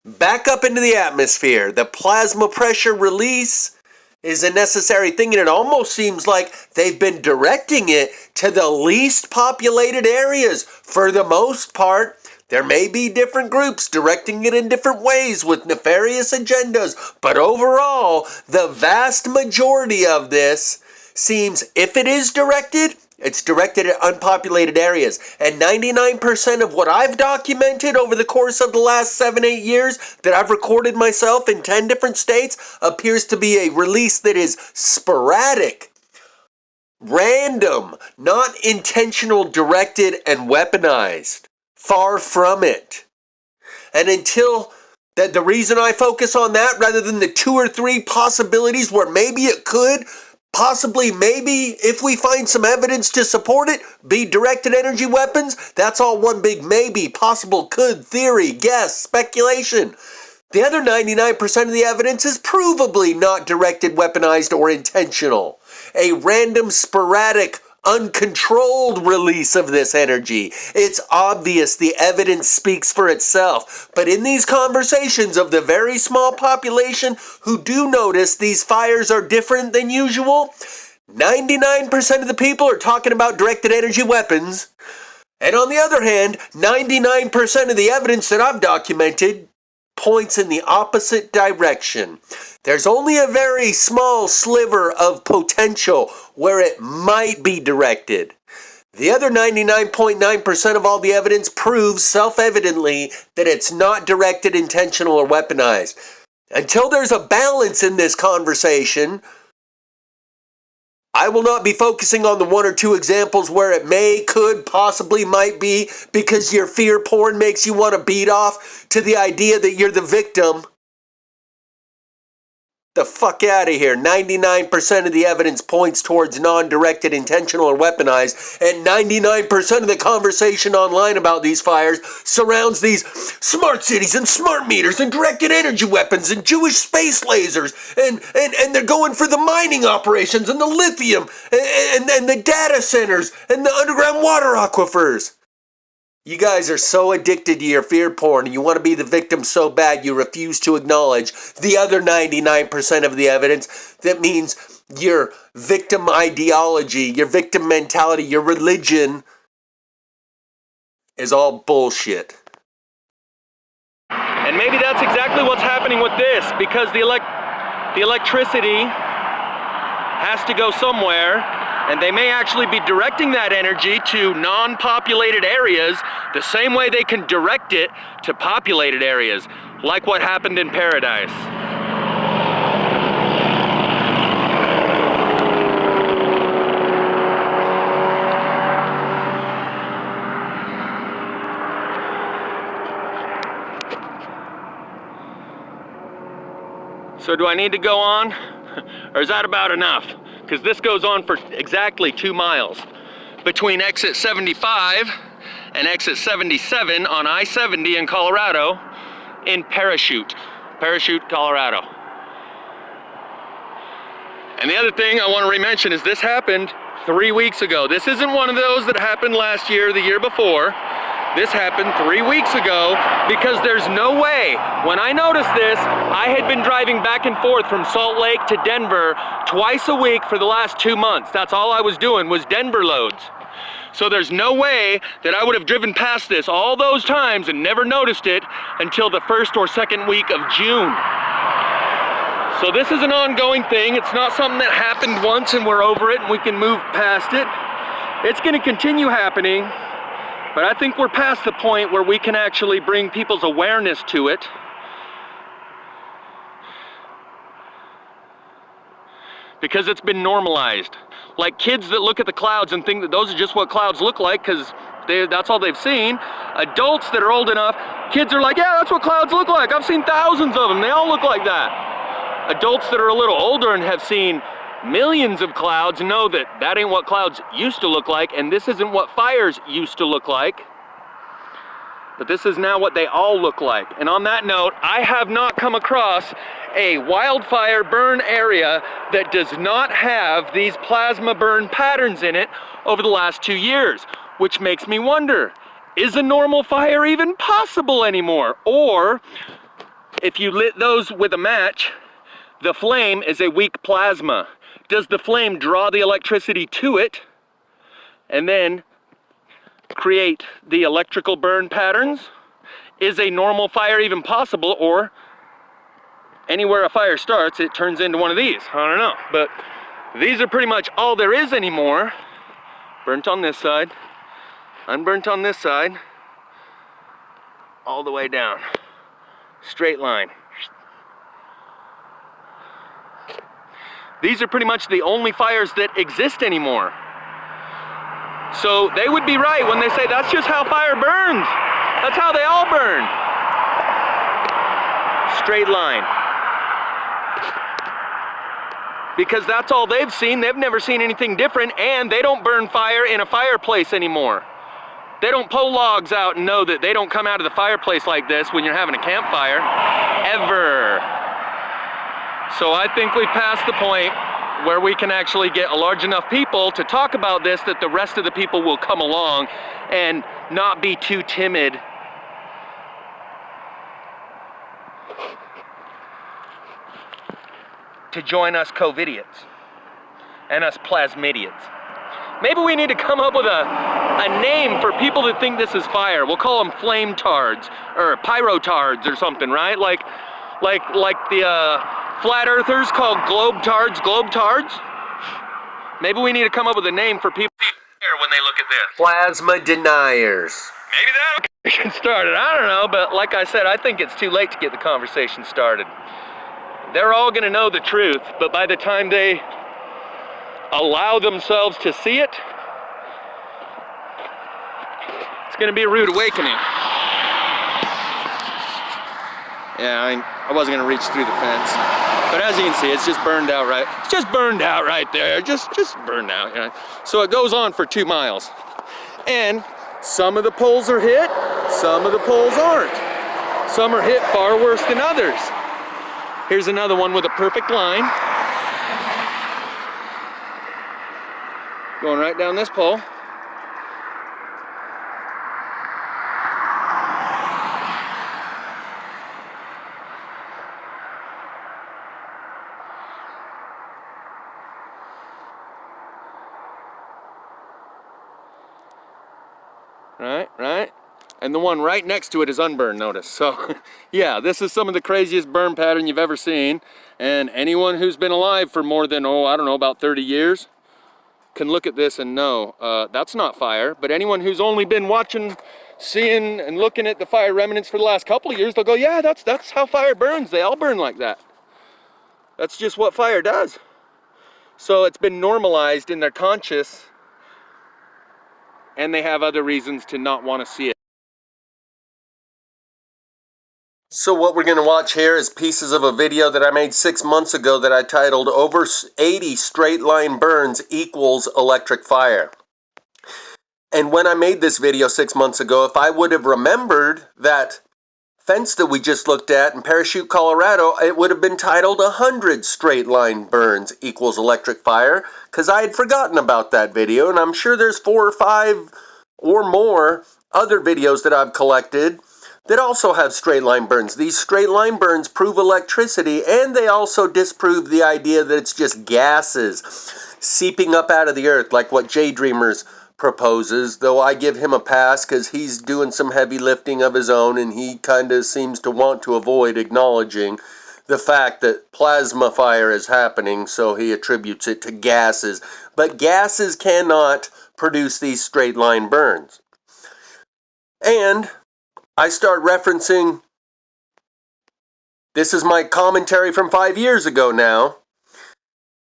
back up into the atmosphere. The plasma pressure release is a necessary thing, and it almost seems like they've been directing it to the least populated areas. For the most part, there may be different groups directing it in different ways with nefarious agendas, but overall, the vast majority of this seems, if it is directed, it's directed at unpopulated areas. And 99% of what I've documented over the course of the last 7-8 years that I've recorded myself in 10 different states appears to be a release that is sporadic, random, not intentional, directed, and weaponized. Far from it. And until that, the reason I focus on that rather than the 2 or 3 possibilities where maybe it could, possibly, maybe, if we find some evidence to support it, be directed energy weapons, that's all one big maybe, possible, could, theory, guess, speculation. The other 99% of the evidence is provably not directed, weaponized, or intentional. A random, sporadic, uncontrolled release of this energy. It's obvious, the evidence speaks for itself. But in these conversations of the very small population who do notice these fires are different than usual, 99% of the people are talking about directed energy weapons. And on the other hand, 99% of the evidence that I've documented points in the opposite direction. There's only a very small sliver of potential where it might be directed. The other 99.9% of all the evidence proves self-evidently that it's not directed, intentional, or weaponized. Until there's a balance in this conversation, I will not be focusing on the one or two examples where it may, could, possibly, might be, because your fear porn makes you want to beat off to the idea that you're the victim. The fuck out of here. 99% of the evidence points towards non-directed, intentional, or weaponized, and 99% of the conversation online about these fires surrounds these smart cities and smart meters and directed energy weapons and Jewish space lasers, and they're going for the mining operations and the lithium and the data centers and the underground water aquifers. You guys are so addicted to your fear porn and you want to be the victim so bad you refuse to acknowledge the other 99% of the evidence that means your victim ideology, your victim mentality, your religion is all bullshit. And maybe that's exactly what's happening with this, because the electricity has to go somewhere, and they may actually be directing that energy to non-populated areas the same way they can direct it to populated areas, like what happened in Paradise. So do I need to go on, or is that about enough? Because this goes on for exactly 2 miles between exit 75 and exit 77 on I-70 in Colorado in Parachute, Colorado. And the other thing I want to re-mention is this happened 3 weeks ago. This isn't one of those that happened last year or the year before. This happened 3 weeks ago, because there's no way. When I noticed this, I had been driving back and forth from Salt Lake to Denver twice a week for the last 2 months. That's all I was doing, was Denver loads. So there's no way that I would have driven past this all those times and never noticed it until the first or second week of June. So this is an ongoing thing. It's not something that happened once and we're over it and we can move past it. It's going to continue happening. But I think we're past the point where we can actually bring people's awareness to it. Because it's been normalized. Like kids that look at the clouds and think that those are just what clouds look like because that's all they've seen. Adults that are old enough, kids are like, yeah, that's what clouds look like. I've seen thousands of them. They all look like that. Adults that are a little older and have seen millions of clouds know that that ain't what clouds used to look like, and this isn't what fires used to look like, but this is now what they all look like. And on that note, I have not come across a wildfire burn area that does not have these plasma burn patterns in it over the last 2 years, which makes me wonder, is a normal fire even possible anymore? Or if you lit those with a match, the flame is a weak plasma. Does the flame draw the electricity to it and then create the electrical burn patterns? Is a normal fire even possible? Or anywhere a fire starts, it turns into one of these? I don't know, but these are pretty much all there is anymore. Burnt on this side, unburnt on this side, all the way down. Straight line. These are pretty much the only fires that exist anymore. So they would be right when they say that's just how fire burns. That's how they all burn. Straight line. Because that's all they've seen. They've never seen anything different, and they don't burn fire in a fireplace anymore. They don't pull logs out and know that they don't come out of the fireplace like this when you're having a campfire, ever. So I think we've passed the point where we can actually get a large enough people to talk about this that the rest of the people will come along and not be too timid to join us COVIDiots and us plasmidians. Maybe we need to come up with a name for people that think this is fire. We'll call them flame tards or pyrotards or something, right? Like the flat earthers called globe tards. Maybe we need to come up with a name for people here when they look at this. Plasma deniers. Maybe that'll get started. I don't know, but like I said, I think it's too late to get the conversation started. They're all gonna know the truth, but by the time they allow themselves to see it, it's gonna be a rude awakening. Yeah, I wasn't gonna reach through the fence, but as you can see, it's just burned out right. It's just burned out right there. Just burned out. You know? So it goes on for 2 miles, and some of the poles are hit, some of the poles aren't. Some are hit far worse than others. Here's another one with a perfect line, going right down this pole. Right? And the one right next to it is unburned, notice. So, yeah, this is some of the craziest burn pattern you've ever seen. And anyone who's been alive for more than, I don't know, about 30 years can look at this and know that's not fire. But anyone who's only been watching, seeing, and looking at the fire remnants for the last couple of years, they'll go, yeah, that's how fire burns. They all burn like that. That's just what fire does. So it's been normalized in their conscious, and they have other reasons to not want to see it. So what we're going to watch here is pieces of a video that I made 6 months ago that I titled Over 80 Straight Line Burns Equals Electric Fire. And when I made this video 6 months ago, if I would have remembered that fence that we just looked at in Parachute, Colorado, it would have been titled 100 Straight Line Burns Equals Electric Fire, because I had forgotten about that video, and I'm sure there's 4 or 5 or more other videos that I've collected that also have straight line burns. These straight line burns prove electricity, and they also disprove the idea that it's just gases seeping up out of the earth, like what Jay Dreamers proposes, though I give him a pass because he's doing some heavy lifting of his own, and he kind of seems to want to avoid acknowledging the fact that plasma fire is happening, so he attributes it to gases. But gases cannot produce these straight line burns. And I start referencing, this is my commentary from 5 years ago now,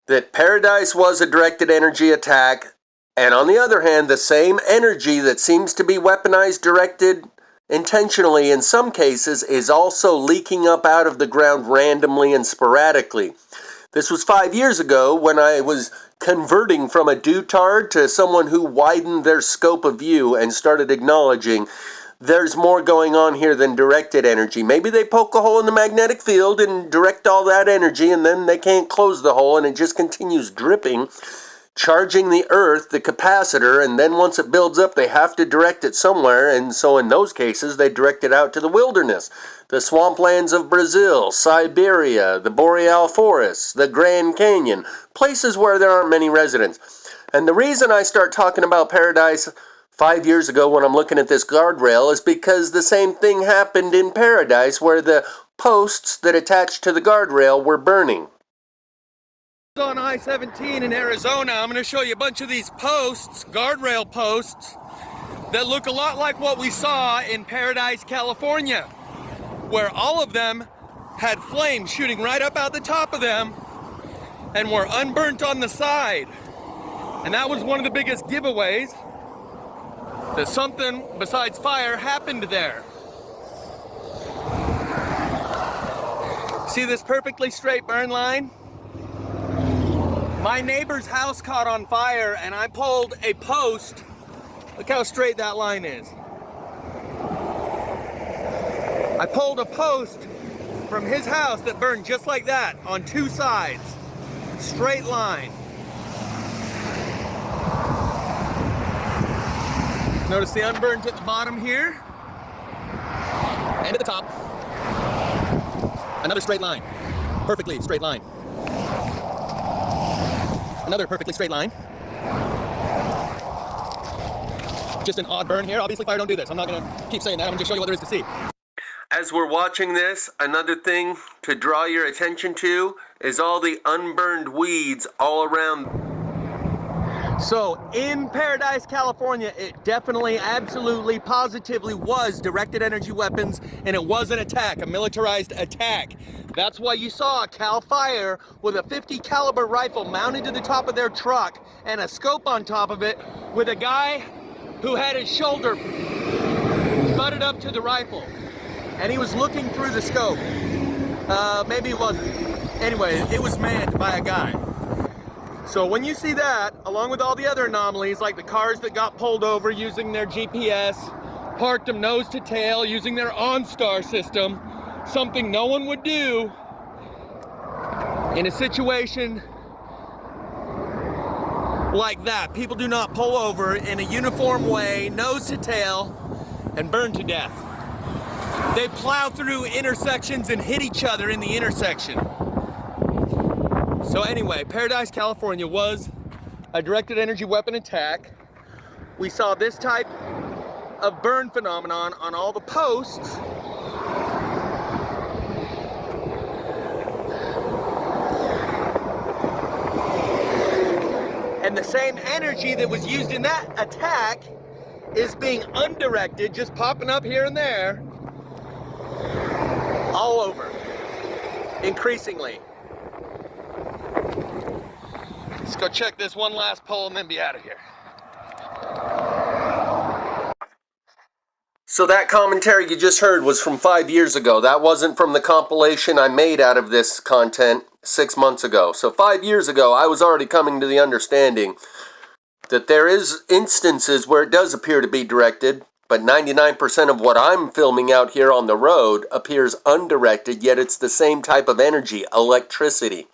that Paradise was a directed energy attack, and on the other hand, the same energy that seems to be weaponized, directed intentionally in some cases, is also leaking up out of the ground randomly and sporadically. This was 5 years ago when I was converting from a dotard to someone who widened their scope of view and started acknowledging there's more going on here than directed energy. Maybe they poke a hole in the magnetic field and direct all that energy, and then they can't close the hole and it just continues dripping, charging the earth, the capacitor, and then once it builds up, they have to direct it somewhere, and so in those cases, they direct it out to the wilderness, the swamplands of Brazil, Siberia, the boreal forests, the Grand Canyon, places where there aren't many residents. And the reason I start talking about Paradise 5 years ago when I'm looking at this guardrail is because the same thing happened in Paradise where the posts that attached to the guardrail were burning. On I-17 in Arizona, I'm going to show you a bunch of these posts, guardrail posts, that look a lot like what we saw in Paradise, California, where all of them had flames shooting right up out the top of them and were unburnt on the side. And that was one of the biggest giveaways that something besides fire happened there. See this perfectly straight burn line? My neighbor's house caught on fire and I pulled a post. Look how straight that line is. I pulled a post from his house that burned just like that on 2 sides. straight line. Notice the unburned at the bottom here, and at the top. Another straight line, perfectly straight line. Another perfectly straight line. Just an odd burn here. Obviously, fire don't do this. I'm not gonna keep saying that. I'm gonna just show you what there is to see. As we're watching this, another thing to draw your attention to is all the unburned weeds all around. So in Paradise, California, it definitely, absolutely, positively was directed energy weapons, and it was an attack, a militarized attack. That's why you saw a Cal Fire with a .50 caliber rifle mounted to the top of their truck and a scope on top of it with a guy who had his shoulder butted up to the rifle. And he was looking through the scope. Maybe he wasn't. Anyway, it was manned by a guy. So when you see that, along with all the other anomalies, like the cars that got pulled over using their GPS, parked them nose to tail using their OnStar system, something no one would do in a situation like that. People do not pull over in a uniform way, nose to tail, and burn to death. They plow through intersections and hit each other in the intersection. So anyway, Paradise, California was a directed energy weapon attack. We saw this type of burn phenomenon on all the posts. And the same energy that was used in that attack is being undirected, just popping up here and there, all over, increasingly. Let's go check this one last pole and then be out of here. So that commentary you just heard was from 5 years ago. That wasn't from the compilation I made out of this content 6 months ago. So 5 years ago, I was already coming to the understanding that there is instances where it does appear to be directed, but 99% of what I'm filming out here on the road appears undirected, yet it's the same type of energy, electricity.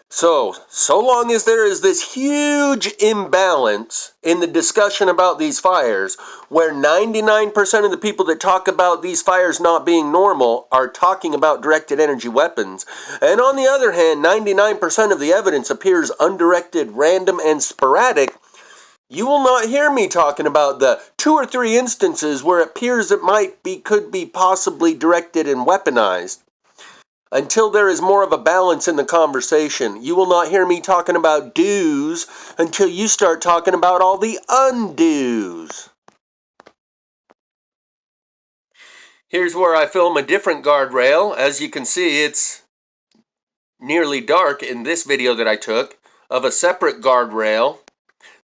So long as there is this huge imbalance in the discussion about these fires, where 99% of the people that talk about these fires not being normal are talking about directed energy weapons, and on the other hand, 99% of the evidence appears undirected, random, and sporadic, you will not hear me talking about the 2 or 3 instances where it appears it could be possibly directed and weaponized. Until there is more of a balance in the conversation, you will not hear me talking about do's until you start talking about all the undo's. Here's where I film a different guardrail. As you can see, it's nearly dark in this video that I took of a separate guardrail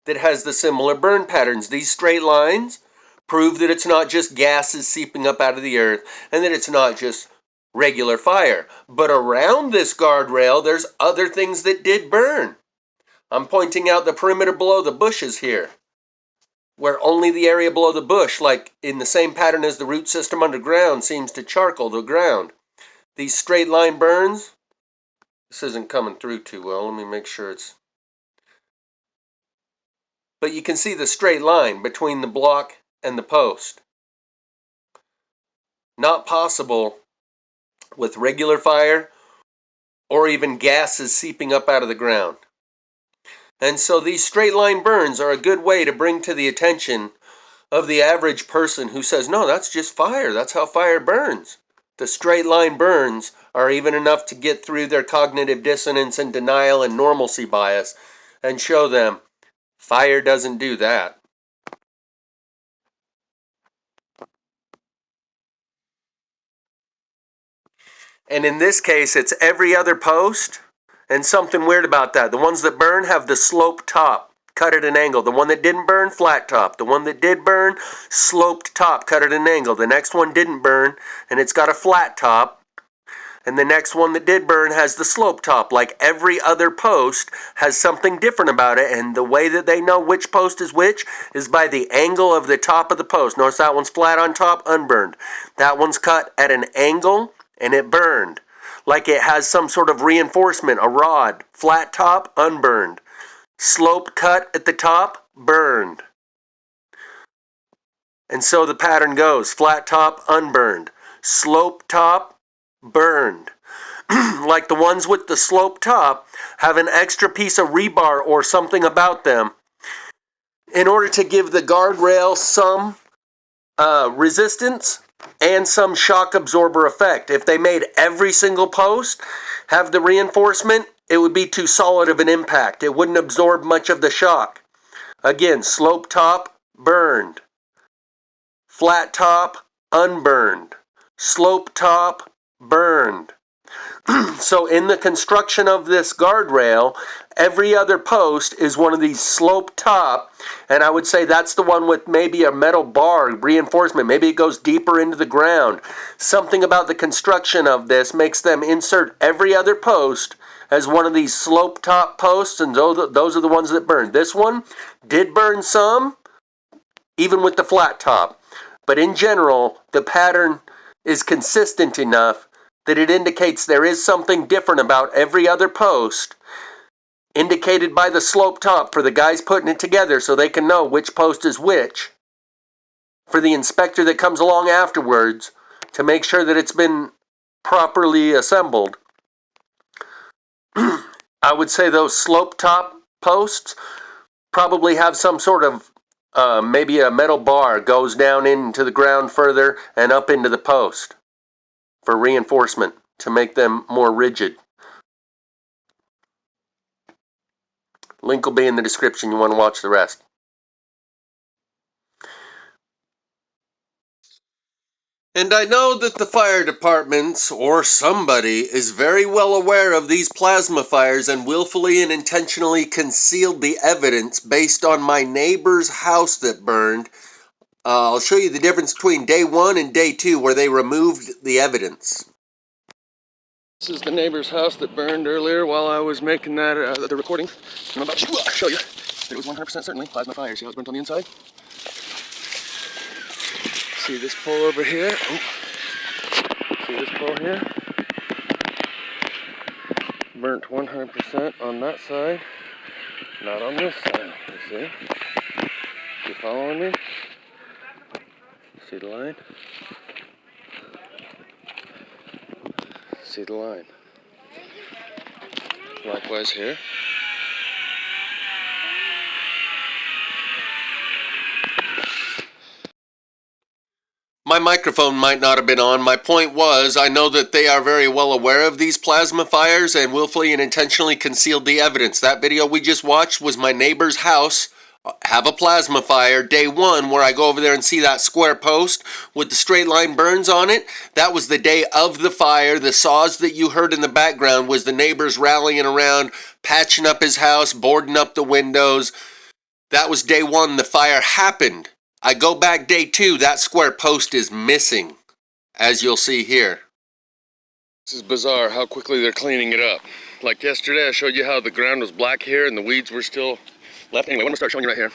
that has the similar burn patterns. These straight lines prove that it's not just gases seeping up out of the earth and that it's not just regular fire. But around this guardrail, there's other things that did burn. I'm pointing out the perimeter below the bushes here, where only the area below the bush, like in the same pattern as the root system underground, seems to charcoal the ground. These straight line burns, this isn't coming through too well. Let me make sure it's... But you can see the straight line between the block and the post. Not possible with regular fire or even gases seeping up out of the ground. And so these straight line burns are a good way to bring to the attention of the average person who says, no, that's just fire. That's how fire burns. The straight line burns are even enough to get through their cognitive dissonance and denial and normalcy bias and show them fire doesn't do that. And in this case, it's every other post, and something weird about that. The ones that burn have the sloped top, cut at an angle. The one that didn't burn, flat top. The one that did burn, sloped top, cut at an angle. The next one didn't burn, and it's got a flat top. And the next one that did burn has the slope top. Like every other post has something different about it, and the way that they know which post is which is by the angle of the top of the post. Notice that one's flat on top, unburned. That one's cut at an angle, and it burned. like it has some sort of reinforcement, a rod. Flat top, unburned. Sloped cut at the top, burned. And so the pattern goes. Flat top, unburned. Slope top, burned. Like the ones with the slope top have an extra piece of rebar or something about them in order to give the guardrail some resistance and some shock absorber effect. If they made every single post have the reinforcement, it would be too solid of an impact. It wouldn't absorb much of the shock. Again, slope top, burned. Flat top, unburned. Slope top, burned. So in the construction of this guardrail, every other post is one of these slope top, and I would say that's the one with maybe a metal bar reinforcement. Maybe it goes deeper into the ground. Something about the construction of this makes them insert every other post as one of these slope top posts, and those are the ones that burn. This one did burn some, even with the flat top. But in general, the pattern is consistent enough that it indicates there is something different about every other post, indicated by the slope top for the guys putting it together so they can know which post is which, for the inspector that comes along afterwards to make sure that it's been properly assembled. I would say those slope top posts probably have some sort of maybe a metal bar goes down into the ground further and up into the post for reinforcement to make them more rigid. Link will be in the description. You want to watch the rest. And I know that the fire departments, or somebody, is very well aware of these plasma fires and willfully and intentionally concealed the evidence based on my neighbor's house that burned. I'll show you the difference between day 1 and day 2 where they removed the evidence. This is the neighbor's house that burned earlier while I was making that the recording. I'm about to show you that it was 100% certainly plasma fire. See how it's burnt on the inside? See this pole over here? Oh. See this pole here? Burnt 100% on that side, not on this side. You see? You following me? See the line? See the line. Likewise here. My microphone might not have been on. My point was, I know that they are very well aware of these plasma fires and willfully and intentionally concealed the evidence. That video we just watched was my neighbor's house have a plasma fire, day 1, where I go over there and see that square post with the straight line burns on it. That was the day of the fire. The saws that you heard in the background was the neighbors rallying around, patching up his house, boarding up the windows. That was day 1. The fire happened. I go back day 2, that square post is missing, as you'll see here. This is bizarre how quickly they're cleaning it up. Like yesterday, I showed you how the ground was black here and the weeds were still left. Anyway, I'm gonna start showing you right here.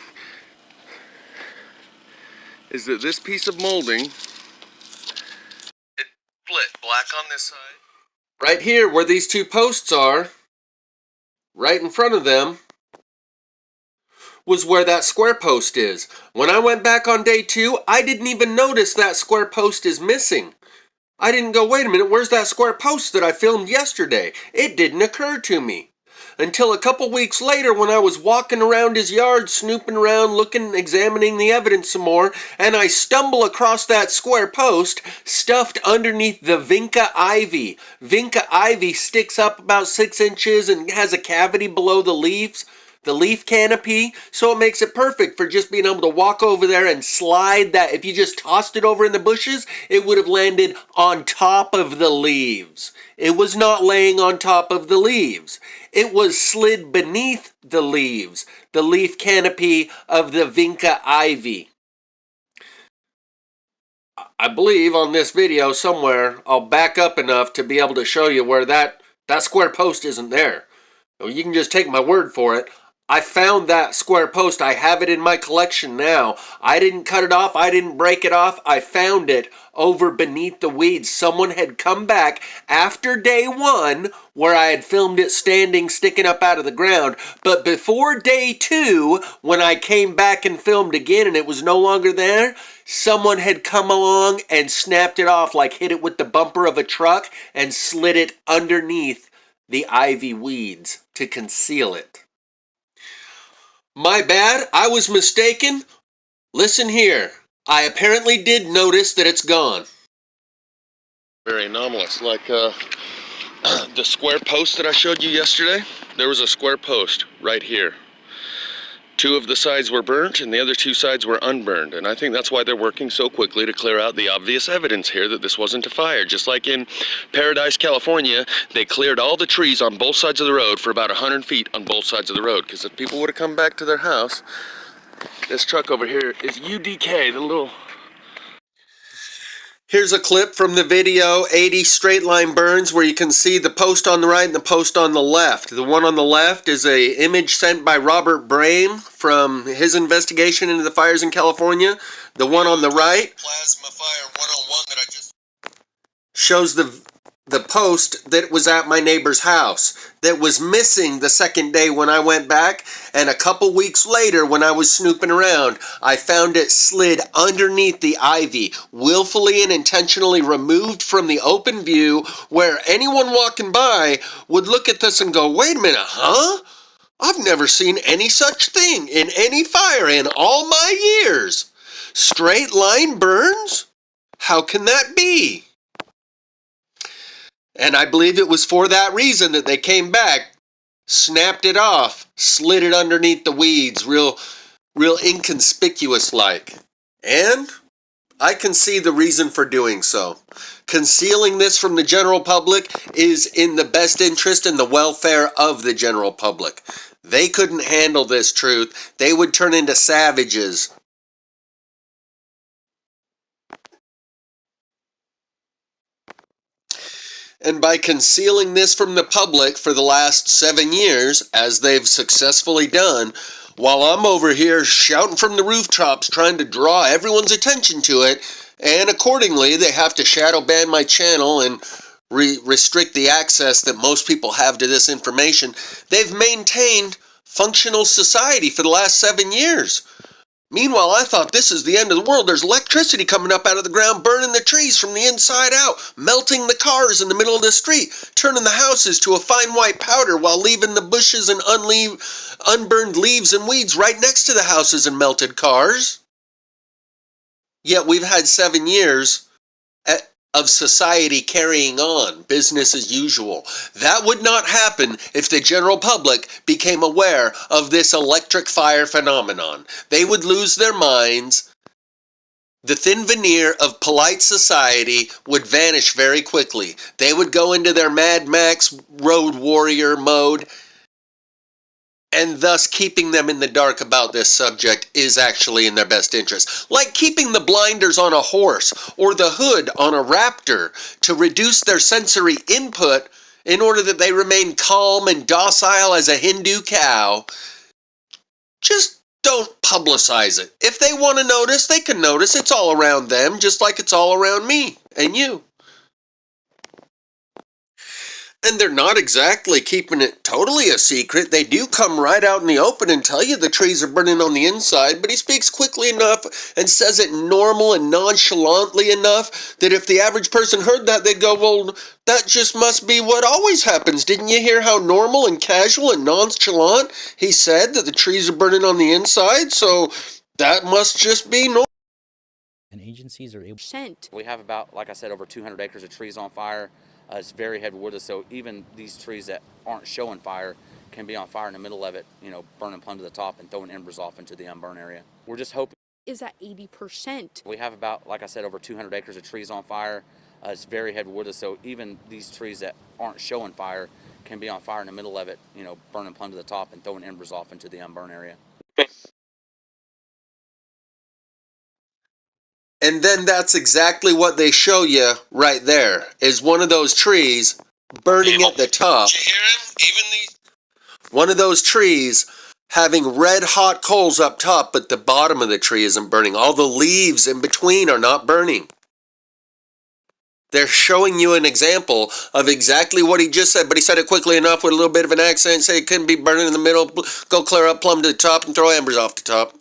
Is that this piece of molding, it split black on this side. Right here, where these 2 posts are, right in front of them, was where that square post is. When I went back on day 2, I didn't even notice that square post is missing. I didn't go, wait a minute, where's that square post that I filmed yesterday? It didn't occur to me. Until a couple weeks later when I was walking around his yard, snooping around, looking, examining the evidence some more, and I stumble across that square post stuffed underneath the vinca ivy. Vinca ivy sticks up about 6 inches and has a cavity below the leaves. The leaf canopy, so it makes it perfect for just being able to walk over there and slide that. If you just tossed it over in the bushes, it would have landed on top of the leaves. It was not laying on top of the leaves. It was slid beneath the leaves, the leaf canopy of the vinca ivy. I believe on this video somewhere, I'll back up enough to be able to show you where that square post isn't there. You can just take my word for it. I found that square post. I have it in my collection now. I didn't cut it off. I didn't break it off. I found it over beneath the weeds. Someone had come back after day one where I had filmed it standing, sticking up out of the ground. But before day two, when I came back and filmed again and it was no longer there, someone had come along and snapped it off, like hit it with the bumper of a truck and slid it underneath the ivy weeds to conceal it. My bad, I was mistaken. Listen here, I apparently did notice that it's gone. Very anomalous, like the square post that I showed you yesterday. There was a square post right here. Two of the sides were burnt and the other two sides were unburned, and I think that's why they're working so quickly to clear out the obvious evidence here that this wasn't a fire. Just like in Paradise, California, they cleared all the trees on both sides of the road for about 100 feet on both sides of the road, because if people would have come back to their house, this truck over here is UDK, the little... Here's a clip from the video, 80 straight line burns, where you can see the post on the right and the post on the left. The one on the left is an image sent by Robert Brame from his investigation into the fires in California. The one on the right shows the post that was at my neighbor's house that was missing the second day when I went back, and a couple weeks later when I was snooping around, I found it slid underneath the ivy, willfully and intentionally removed from the open view where anyone walking by would look at this and go, wait a minute, huh? I've never seen any such thing in any fire in all my years. Straight line burns? How can that be? And I believe it was for that reason that they came back, snapped it off, slid it underneath the weeds, real inconspicuous like. And I can see the reason for doing so. Concealing this from the general public is in the best interest and the welfare of the general public. They couldn't handle this truth. They would turn into savages. And by concealing this from the public for the last 7 years, as they've successfully done, while I'm over here shouting from the rooftops trying to draw everyone's attention to it, and accordingly they have to shadow ban my channel and restrict the access that most people have to this information, they've maintained functional society for the last 7 years. Meanwhile, I thought this is the end of the world. There's electricity coming up out of the ground, burning the trees from the inside out, melting the cars in the middle of the street, turning the houses to a fine white powder while leaving the bushes and unburned leaves and weeds right next to the houses and melted cars. Yet we've had 7 years of society carrying on, business as usual. That would not happen if the general public became aware of this electric fire phenomenon. They would lose their minds. The thin veneer of polite society would vanish very quickly. They would go into their Mad Max road warrior mode, and thus keeping them in the dark about this subject is actually in their best interest. Like keeping the blinders on a horse or the hood on a raptor to reduce their sensory input in order that they remain calm and docile as a Hindu cow. Just don't publicize it. If they want to notice, they can notice. It's all around them, just like it's all around me and you. And they're not exactly keeping it totally a secret. They do come right out in the open and tell you the trees are burning on the inside, but he speaks quickly enough and says it normal and nonchalantly enough that if the average person heard that, they'd go, well, that just must be what always happens. Didn't you hear how normal and casual and nonchalant he said that the trees are burning on the inside? So that must just be normal. And agencies are able... We have about, like I said, over 200 acres of trees on fire. It's very heavy wood, so even these trees that aren't showing fire can be on fire in the middle of it, you know, burning plumb to the top and throwing embers off into the unburned area. We're just hoping. Is that 80%? We have about, like I said, over 200 acres of trees on fire. It's very heavy wood, so even these trees that aren't showing fire can be on fire in the middle of it, you know, burning plumb to the top and throwing embers off into the unburned area. And then that's exactly what they show you right there, is one of those trees burning at the top. Did you hear him? Even these... One of those trees having red hot coals up top, but the bottom of the tree isn't burning. All the leaves in between are not burning. They're showing you an example of exactly what he just said, but he said it quickly enough with a little bit of an accent, say it couldn't be burning in the middle, go clear up plumb to the top and throw embers off the top.